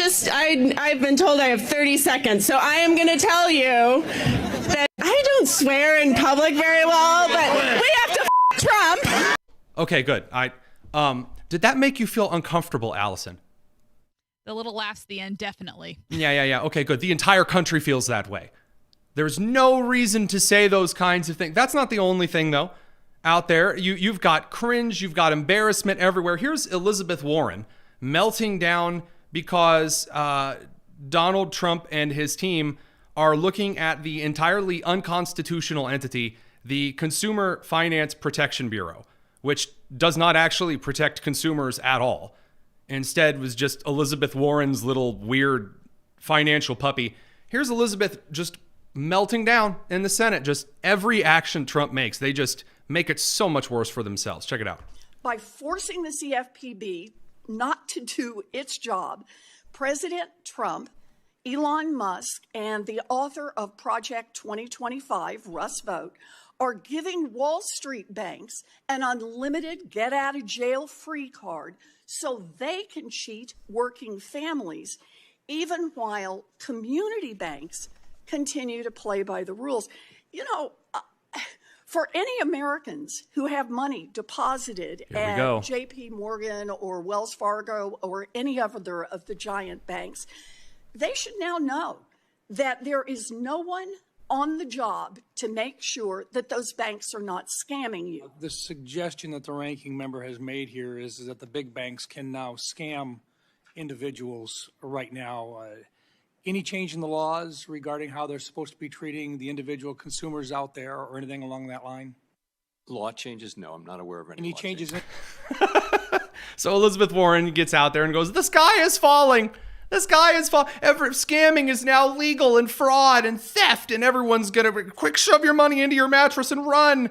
I've been told I have 30 seconds, so I am going to tell you that I don't swear in public very well, but we have to Trump. Okay, good. Did that make you feel uncomfortable, Allison? The little laughs at the end, definitely. Yeah. Okay, good. The entire country feels that way. There's no reason to say those kinds of things. That's not the only thing, though. Out there, you've got cringe, you've got embarrassment everywhere. Here's Elizabeth Warren melting down because Donald Trump and his team are looking at the entirely unconstitutional entity, the Consumer Finance Protection Bureau, which does not actually protect consumers at all. Instead was just Elizabeth Warren's little weird financial puppy. Here's Elizabeth just melting down in the Senate. Just every action Trump makes, they just make it so much worse for themselves. Check it out. By forcing the CFPB not to do its job, President Trump, Elon Musk, and the author of Project 2025, Russ Vought, are giving Wall Street banks an unlimited get-out-of-jail-free card so they can cheat working families, even while community banks continue to play by the rules. You know, for any Americans who have money deposited at JP Morgan or Wells Fargo or any other of the giant banks, they should now know that there is no one on the job to make sure that those banks are not scamming you. The suggestion that the ranking member has made here is that the big banks can now scam individuals right now. Any change in the laws regarding how they're supposed to be treating the individual consumers out there or anything along that line? Law changes? No, I'm not aware of any law changes. So Elizabeth Warren gets out there and goes, the sky is falling. The sky is falling. Scamming is now legal, and fraud and theft, and everyone's going to quick shove your money into your mattress and run.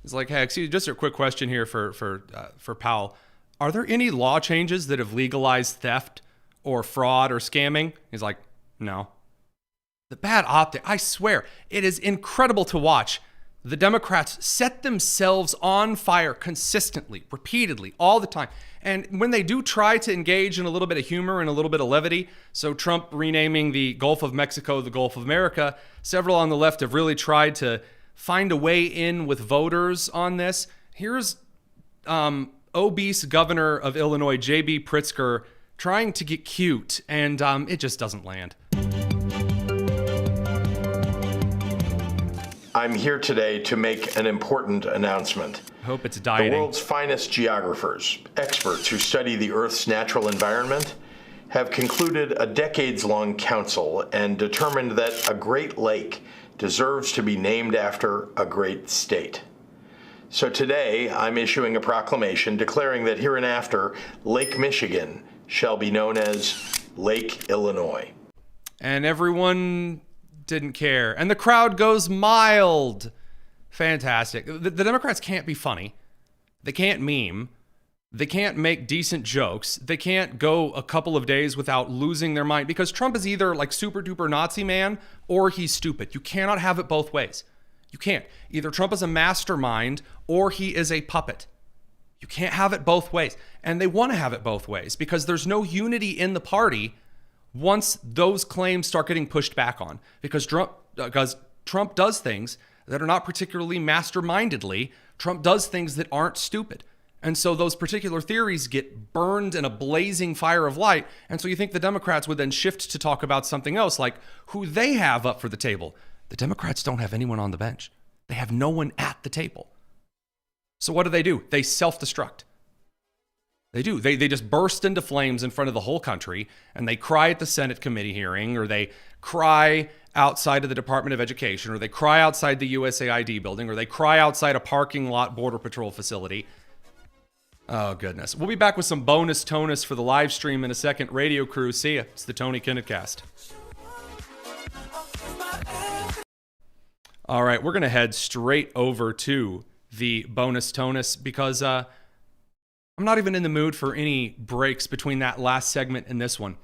It's like, hey, excuse me, just a quick question here for Powell. Are there any law changes that have legalized theft or fraud or scamming? He's like, no. The bad optic, I swear, it is incredible to watch the Democrats set themselves on fire consistently, repeatedly, all the time. And when they do try to engage in a little bit of humor and a little bit of levity, so Trump renaming the Gulf of Mexico the Gulf of America, several on the left have really tried to find a way in with voters on this. Here's obese governor of Illinois, J.B. Pritzker, trying to get cute, and it just doesn't land. I'm here today to make an important announcement. Hope it's dieting. The world's finest geographers, experts who study the Earth's natural environment, have concluded a decades-long council and determined that a Great Lake deserves to be named after a great state. So today, I'm issuing a proclamation declaring that hereinafter, Lake Michigan shall be known as Lake Illinois. And everyone didn't care. And the crowd goes mild. Fantastic. The Democrats can't be funny. They can't meme. They can't make decent jokes. They can't go a couple of days without losing their mind because Trump is either like super duper Nazi man or he's stupid. You cannot have it both ways. You can't. Either Trump is a mastermind or he is a puppet. You can't have it both ways. And they want to have it both ways because there's no unity in the party once those claims start getting pushed back on. Because Trump does things that are not particularly mastermindedly. Trump does things that aren't stupid. And so those particular theories get burned in a blazing fire of light. And so you think the Democrats would then shift to talk about something else, like who they have up for the table. The Democrats don't have anyone on the bench. They have no one at the table. So what do? They self-destruct. They do. They just burst into flames in front of the whole country, and they cry at the Senate committee hearing, or they cry outside of the Department of Education, or they cry outside the USAID building, or they cry outside a parking lot Border Patrol facility. Oh, goodness. We'll be back with some bonus tonis for the live stream in a second. Radio crew, see ya. It's the Tony Kinnett Cast. All right, we're going to head straight over to the bonus tonis because I'm not even in the mood for any breaks between that last segment and this one.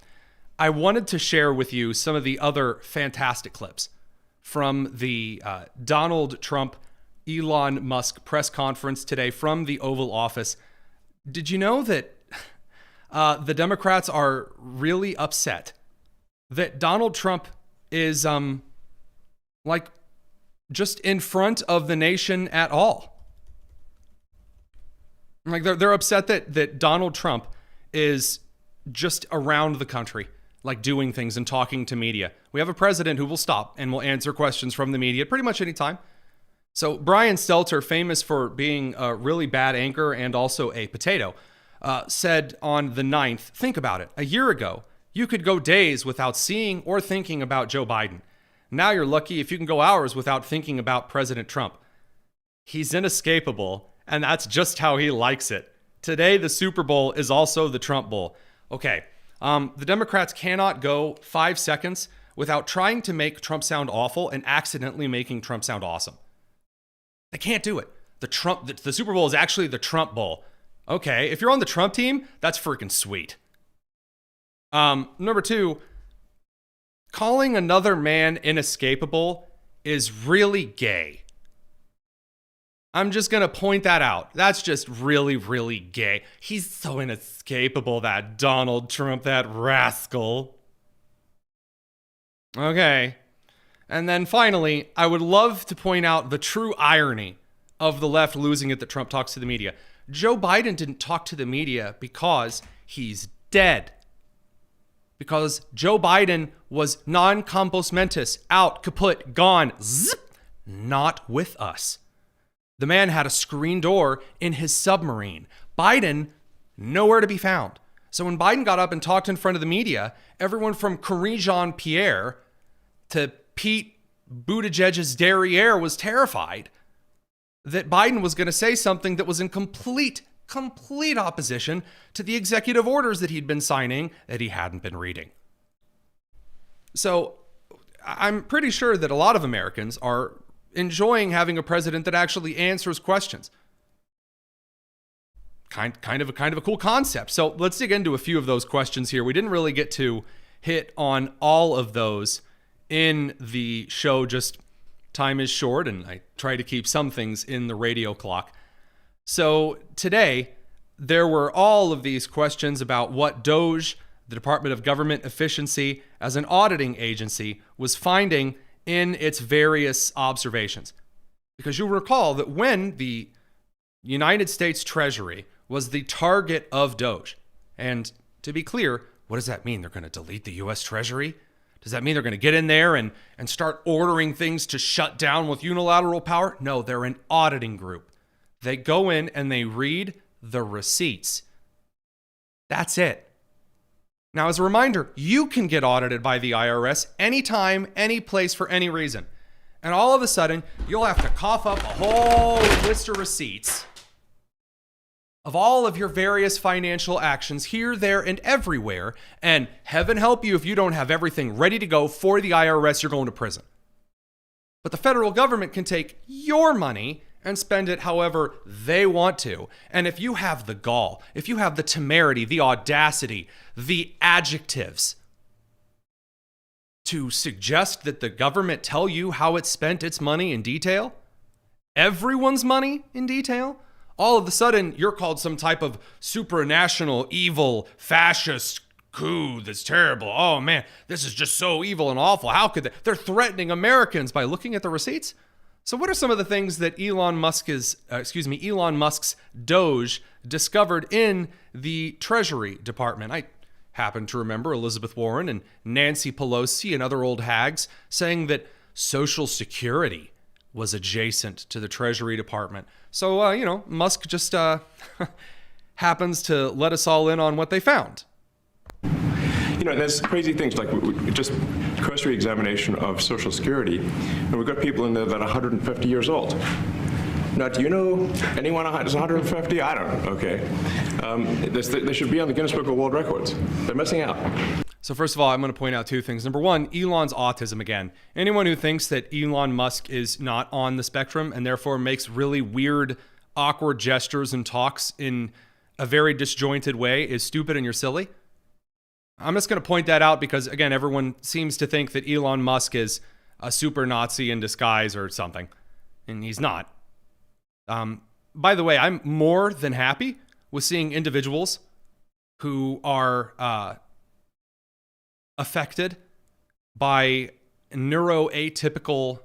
I wanted to share with you some of the other fantastic clips from the Donald Trump, Elon Musk press conference today from the Oval Office. Did you know that the Democrats are really upset that Donald Trump is just in front of the nation at all? Like they're upset that Donald Trump is just around the country, like doing things and talking to media. We have a president who will stop and will answer questions from the media pretty much any time. So Brian Stelter, famous for being a really bad anchor and also a potato, said on the 9th, think about it. A year ago, you could go days without seeing or thinking about Joe Biden. Now you're lucky if you can go hours without thinking about President Trump. He's inescapable, and that's just how he likes it. Today, the Super Bowl is also the Trump Bowl. Okay, the Democrats cannot go 5 seconds without trying to make Trump sound awful and accidentally making Trump sound awesome. They can't do it. The Super Bowl is actually the Trump Bowl. Okay, if you're on the Trump team, that's freaking sweet. Number 2, calling another man inescapable is really gay. I'm just going to point that out. That's just really, really gay. He's so inescapable, that Donald Trump, that rascal. Okay. And then finally, I would love to point out the true irony of the left losing it that Trump talks to the media. Joe Biden didn't talk to the media because he's dead. Because Joe Biden was non compos mentis, out, kaput, gone, zip, not with us. The man had a screen door in his submarine. Biden, nowhere to be found. So when Biden got up and talked in front of the media, everyone from Karine Jean-Pierre to Pete Buttigieg's derriere was terrified that Biden was going to say something that was in complete opposition to the executive orders that he'd been signing that he hadn't been reading. So I'm pretty sure that a lot of Americans are enjoying having a president that actually answers questions. Kind of a cool concept. So let's dig into a few of those questions here. We didn't really get to hit on all of those in the show, just time is short, and I try to keep some things in the radio clock. So today, there were all of these questions about what DOGE, the Department of Government Efficiency, as an auditing agency, was finding in its various observations. Because you'll recall that when the United States Treasury was the target of DOGE, and to be clear, what does that mean? They're going to delete the U.S. Treasury? Does that mean they're going to get in there and start ordering things to shut down with unilateral power? No, they're an auditing group. They go in and they read the receipts. That's it. Now, as a reminder, you can get audited by the IRS anytime, any place, for any reason. And all of a sudden, you'll have to cough up a whole list of receipts of all of your various financial actions here, there, and everywhere. And heaven help you if you don't have everything ready to go for the IRS, you're going to prison. But the federal government can take your money and spend it however they want to. And if you have the gall, if you have the temerity, the audacity, the adjectives to suggest that the government tell you how it spent its money in detail, everyone's money in detail, all of a sudden you're called some type of supranational, evil, fascist coup that's terrible. Oh man, this is just so evil and awful. How could they? They're threatening Americans by looking at the receipts. So what are some of the things that Elon Musk's Doge discovered in the Treasury Department? I happen to remember Elizabeth Warren and Nancy Pelosi and other old hags saying that Social Security was adjacent to the Treasury Department. So, Musk just happens to let us all in on what they found. There's crazy things like just cursory examination of Social Security, and we've got people in there that are 150 years old. Now, do you know anyone who's 150? I don't. Okay. They should be on the Guinness Book of World Records. They're missing out. So first of all, I'm going to point out two things. Number one, Elon's autism again. Anyone who thinks that Elon Musk is not on the spectrum and therefore makes really weird, awkward gestures and talks in a very disjointed way is stupid and you're silly. I'm just going to point that out because, again, everyone seems to think that Elon Musk is a super Nazi in disguise or something, and he's not. By the way, I'm more than happy with seeing individuals who are affected by neuroatypical,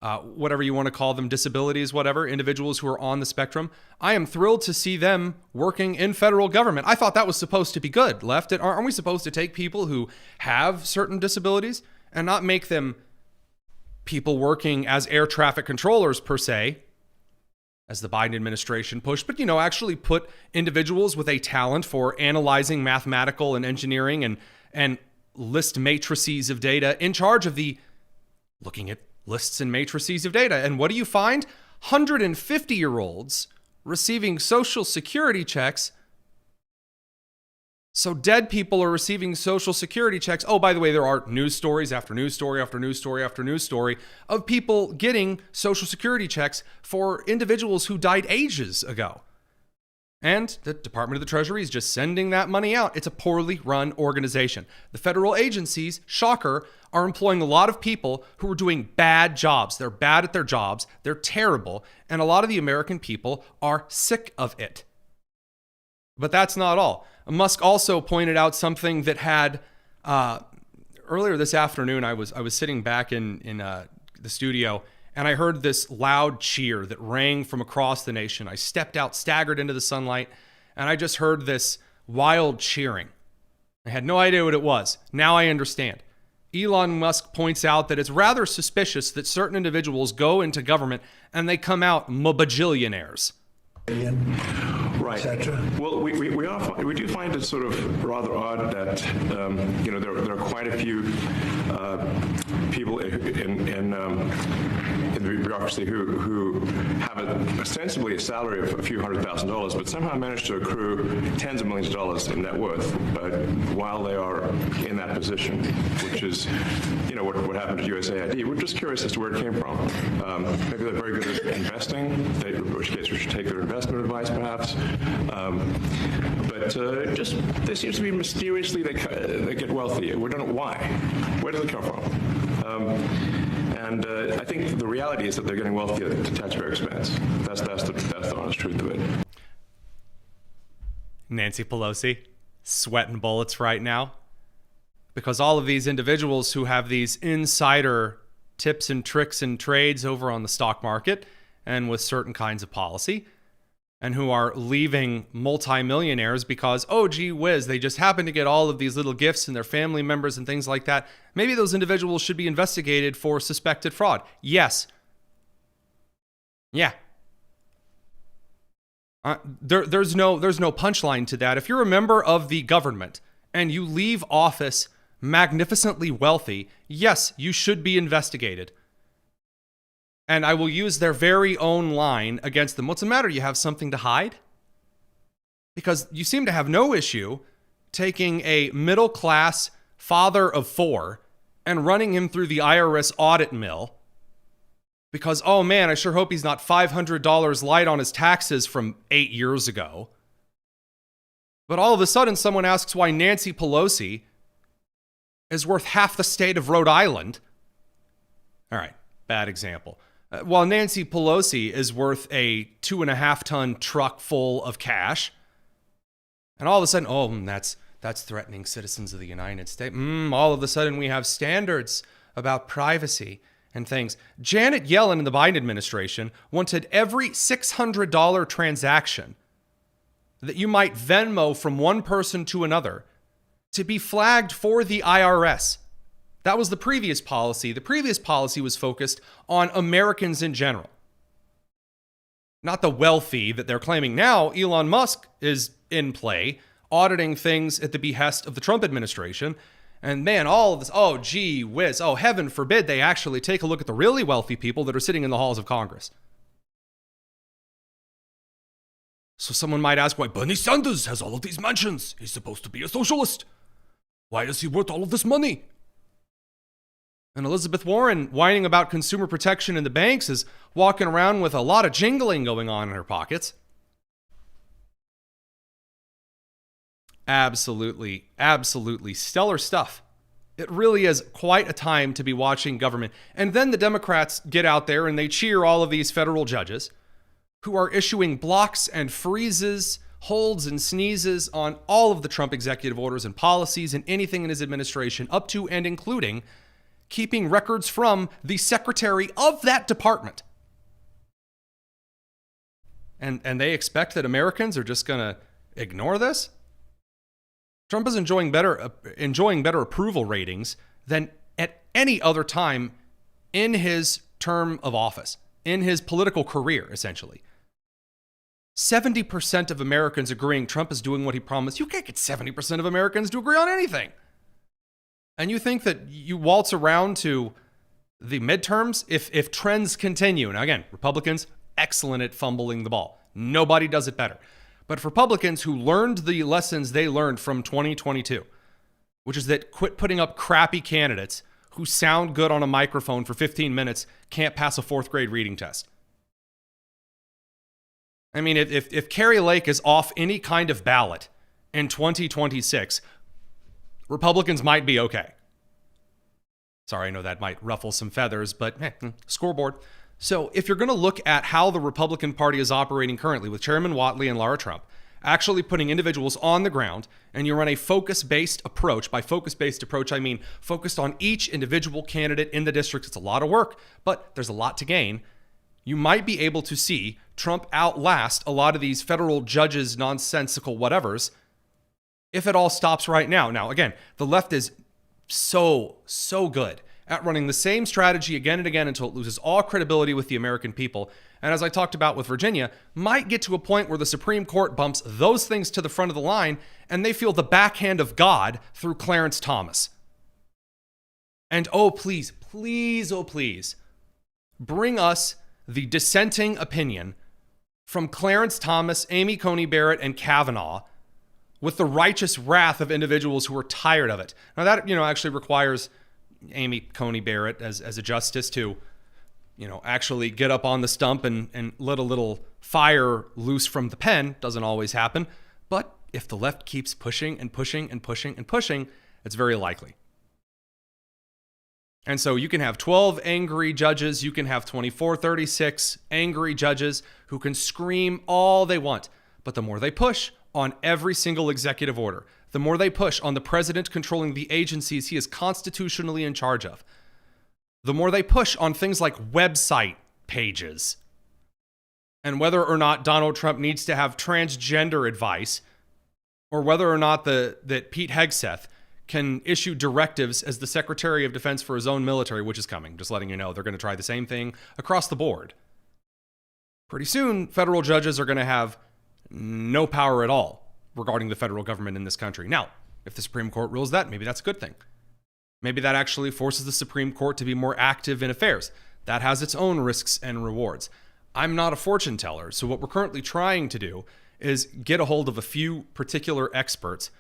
whatever you want to call them, disabilities, whatever, individuals who are on the spectrum. I am thrilled to see them working in federal government. I thought that was supposed to be good. Left, aren't we supposed to take people who have certain disabilities and not make them people working as air traffic controllers per se, as the Biden administration pushed, but, actually put individuals with a talent for analyzing mathematical and engineering and list matrices of data in charge of the looking at lists and matrices of data. And what do you find? 150-year-olds receiving Social Security checks. So dead people are receiving Social Security checks. Oh, by the way, there are news stories after news story after news story after news story of people getting Social Security checks for individuals who died ages ago. And the Department of the Treasury is just sending that money out. It's a poorly run organization. The federal agencies, shocker, are employing a lot of people who are doing bad jobs. They're bad at their jobs. They're terrible. And a lot of the American people are sick of it. But that's not all. Musk also pointed out something that had, earlier this afternoon, I was sitting back in the studio, and I heard this loud cheer that rang from across the nation. I stepped out, staggered into the sunlight, and I just heard this wild cheering. I had no idea what it was. Now I understand. Elon Musk points out that it's rather suspicious that certain individuals go into government and they come out bajillionaires. Right. Well, we do find it sort of rather odd that there are quite a few people in the bureaucracy who have ostensibly a salary of a few $100,000, but somehow manage to accrue tens of millions of dollars in net worth while they are in that position, which is what happened to USAID. We're just curious as to where it came from. Maybe they're very good at investing, in which case we should take their investment advice perhaps. But there seems to be mysteriously they get wealthy. We don't know why. Where does it come from? And I think the reality is that they're getting wealthy at taxpayer expense. That's the honest truth of it. Nancy Pelosi sweating bullets right now because all of these individuals who have these insider tips and tricks and trades over on the stock market and with certain kinds of policy, and who are leaving multimillionaires because, oh, gee whiz, they just happen to get all of these little gifts and their family members and things like that. Maybe those individuals should be investigated for suspected fraud. Yes. Yeah. There's no punchline to that. If you're a member of the government and you leave office magnificently wealthy, yes, you should be investigated. and I will use their very own line against them. What's the matter? You have something to hide? Because you seem to have no issue taking a middle-class father of 4 and running him through the IRS audit mill because, oh man, I sure hope he's not $500 light on his taxes from 8 years ago. But all of a sudden, someone asks why Nancy Pelosi is worth half the state of Rhode Island. All right, bad example. While Nancy Pelosi is worth a 2.5-ton truck full of cash, and all of a sudden, oh, that's threatening citizens of the United States. All of a sudden, we have standards about privacy and things. Janet Yellen in the Biden administration wanted every $600 transaction that you might Venmo from one person to another to be flagged for the IRS. That was the previous policy. The previous policy was focused on Americans in general, not the wealthy that they're claiming now. Elon Musk is in play, auditing things at the behest of the Trump administration. And man, all of this, oh, gee whiz, oh, heaven forbid they actually take a look at the really wealthy people that are sitting in the halls of Congress. So someone might ask why Bernie Sanders has all of these mansions. He's supposed to be a socialist. Why is he worth all of this money? And Elizabeth Warren, whining about consumer protection in the banks, is walking around with a lot of jingling going on in her pockets. Absolutely, absolutely stellar stuff. It really is quite a time to be watching government. And then the Democrats get out there and they cheer all of these federal judges who are issuing blocks and freezes, holds and sneezes on all of the Trump executive orders and policies and anything in his administration, up to and including keeping records from the secretary of that department. And they expect that Americans are just going to ignore this? Trump is enjoying better approval ratings than at any other time in his term of office, in his political career, essentially. 70% of Americans agreeing Trump is doing what he promised. You can't get 70% of Americans to agree on anything. And you think that you waltz around to the midterms if trends continue. Now, again, Republicans, excellent at fumbling the ball. Nobody does it better. But for Republicans who learned the lessons they learned from 2022, which is that quit putting up crappy candidates who sound good on a microphone for 15 minutes can't pass a 4th grade reading test. I mean, if Carrie Lake is off any kind of ballot in 2026, Republicans might be okay. Sorry, I know that might ruffle some feathers, but scoreboard. So if you're going to look at how the Republican Party is operating currently with Chairman Whatley and Lara Trump, actually putting individuals on the ground, and you run a focus-based approach. By focus-based approach, I mean focused on each individual candidate in the district. It's a lot of work, but there's a lot to gain. You might be able to see Trump outlast a lot of these federal judges' nonsensical whatevers if it all stops right now. Now, again, the left is so good at running the same strategy again and again until it loses all credibility with the American people. And as I talked about with Virginia, might get to a point where the Supreme Court bumps those things to the front of the line and they feel the backhand of God through Clarence Thomas. And oh, please, bring us the dissenting opinion from Clarence Thomas, Amy Coney Barrett, and Kavanaugh with the righteous wrath of individuals who are tired of it. Now that, actually requires Amy Coney Barrett as a justice to, actually get up on the stump and let a little fire loose from the pen. Doesn't always happen. But if the left keeps pushing and pushing and pushing and pushing, it's very likely. And so you can have 12 angry judges. You can have 24, 36 angry judges who can scream all they want. But the more they push on every single executive order, the more they push on the president controlling the agencies he is constitutionally in charge of, the more they push on things like website pages and whether or not Donald Trump needs to have transgender advice, or whether or not that Pete Hegseth can issue directives as the Secretary of Defense for his own military, which is coming. Just letting you know, they're going to try the same thing across the board. Pretty soon, federal judges are going to have no power at all regarding the federal government in this country. Now, if the Supreme Court rules that, maybe that's a good thing. Maybe that actually forces the Supreme Court to be more active in affairs. That has its own risks and rewards. I'm not a fortune teller, so what we're currently trying to do is get a hold of a few particular experts.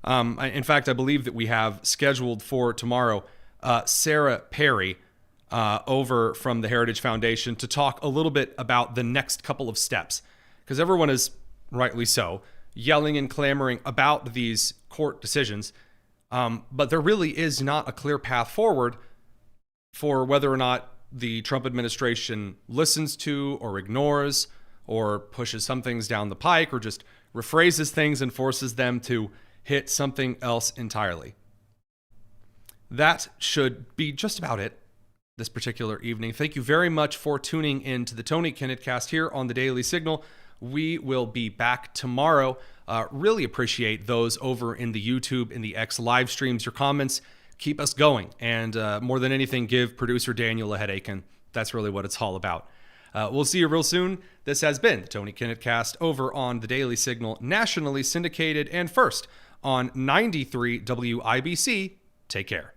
In fact, I believe that we have scheduled for tomorrow Sarah Perry over from the Heritage Foundation to talk a little bit about the next couple of steps, because everyone is, rightly so, yelling and clamoring about these court decisions, but there really is not a clear path forward for whether or not the Trump administration listens to or ignores or pushes some things down the pike or just rephrases things and forces them to hit something else entirely. That should be just about it this particular evening. Thank you very much for tuning in to the Tony Kinnett Cast here on the Daily Signal. We will be back tomorrow. Really appreciate those over in the YouTube, in the X live streams. Your comments keep us going. And more than anything, give producer Daniel a headache. And that's really what it's all about. We'll see you real soon. This has been the Tony Kinnett Cast over on the Daily Signal, nationally syndicated and first on 93 WIBC. Take care.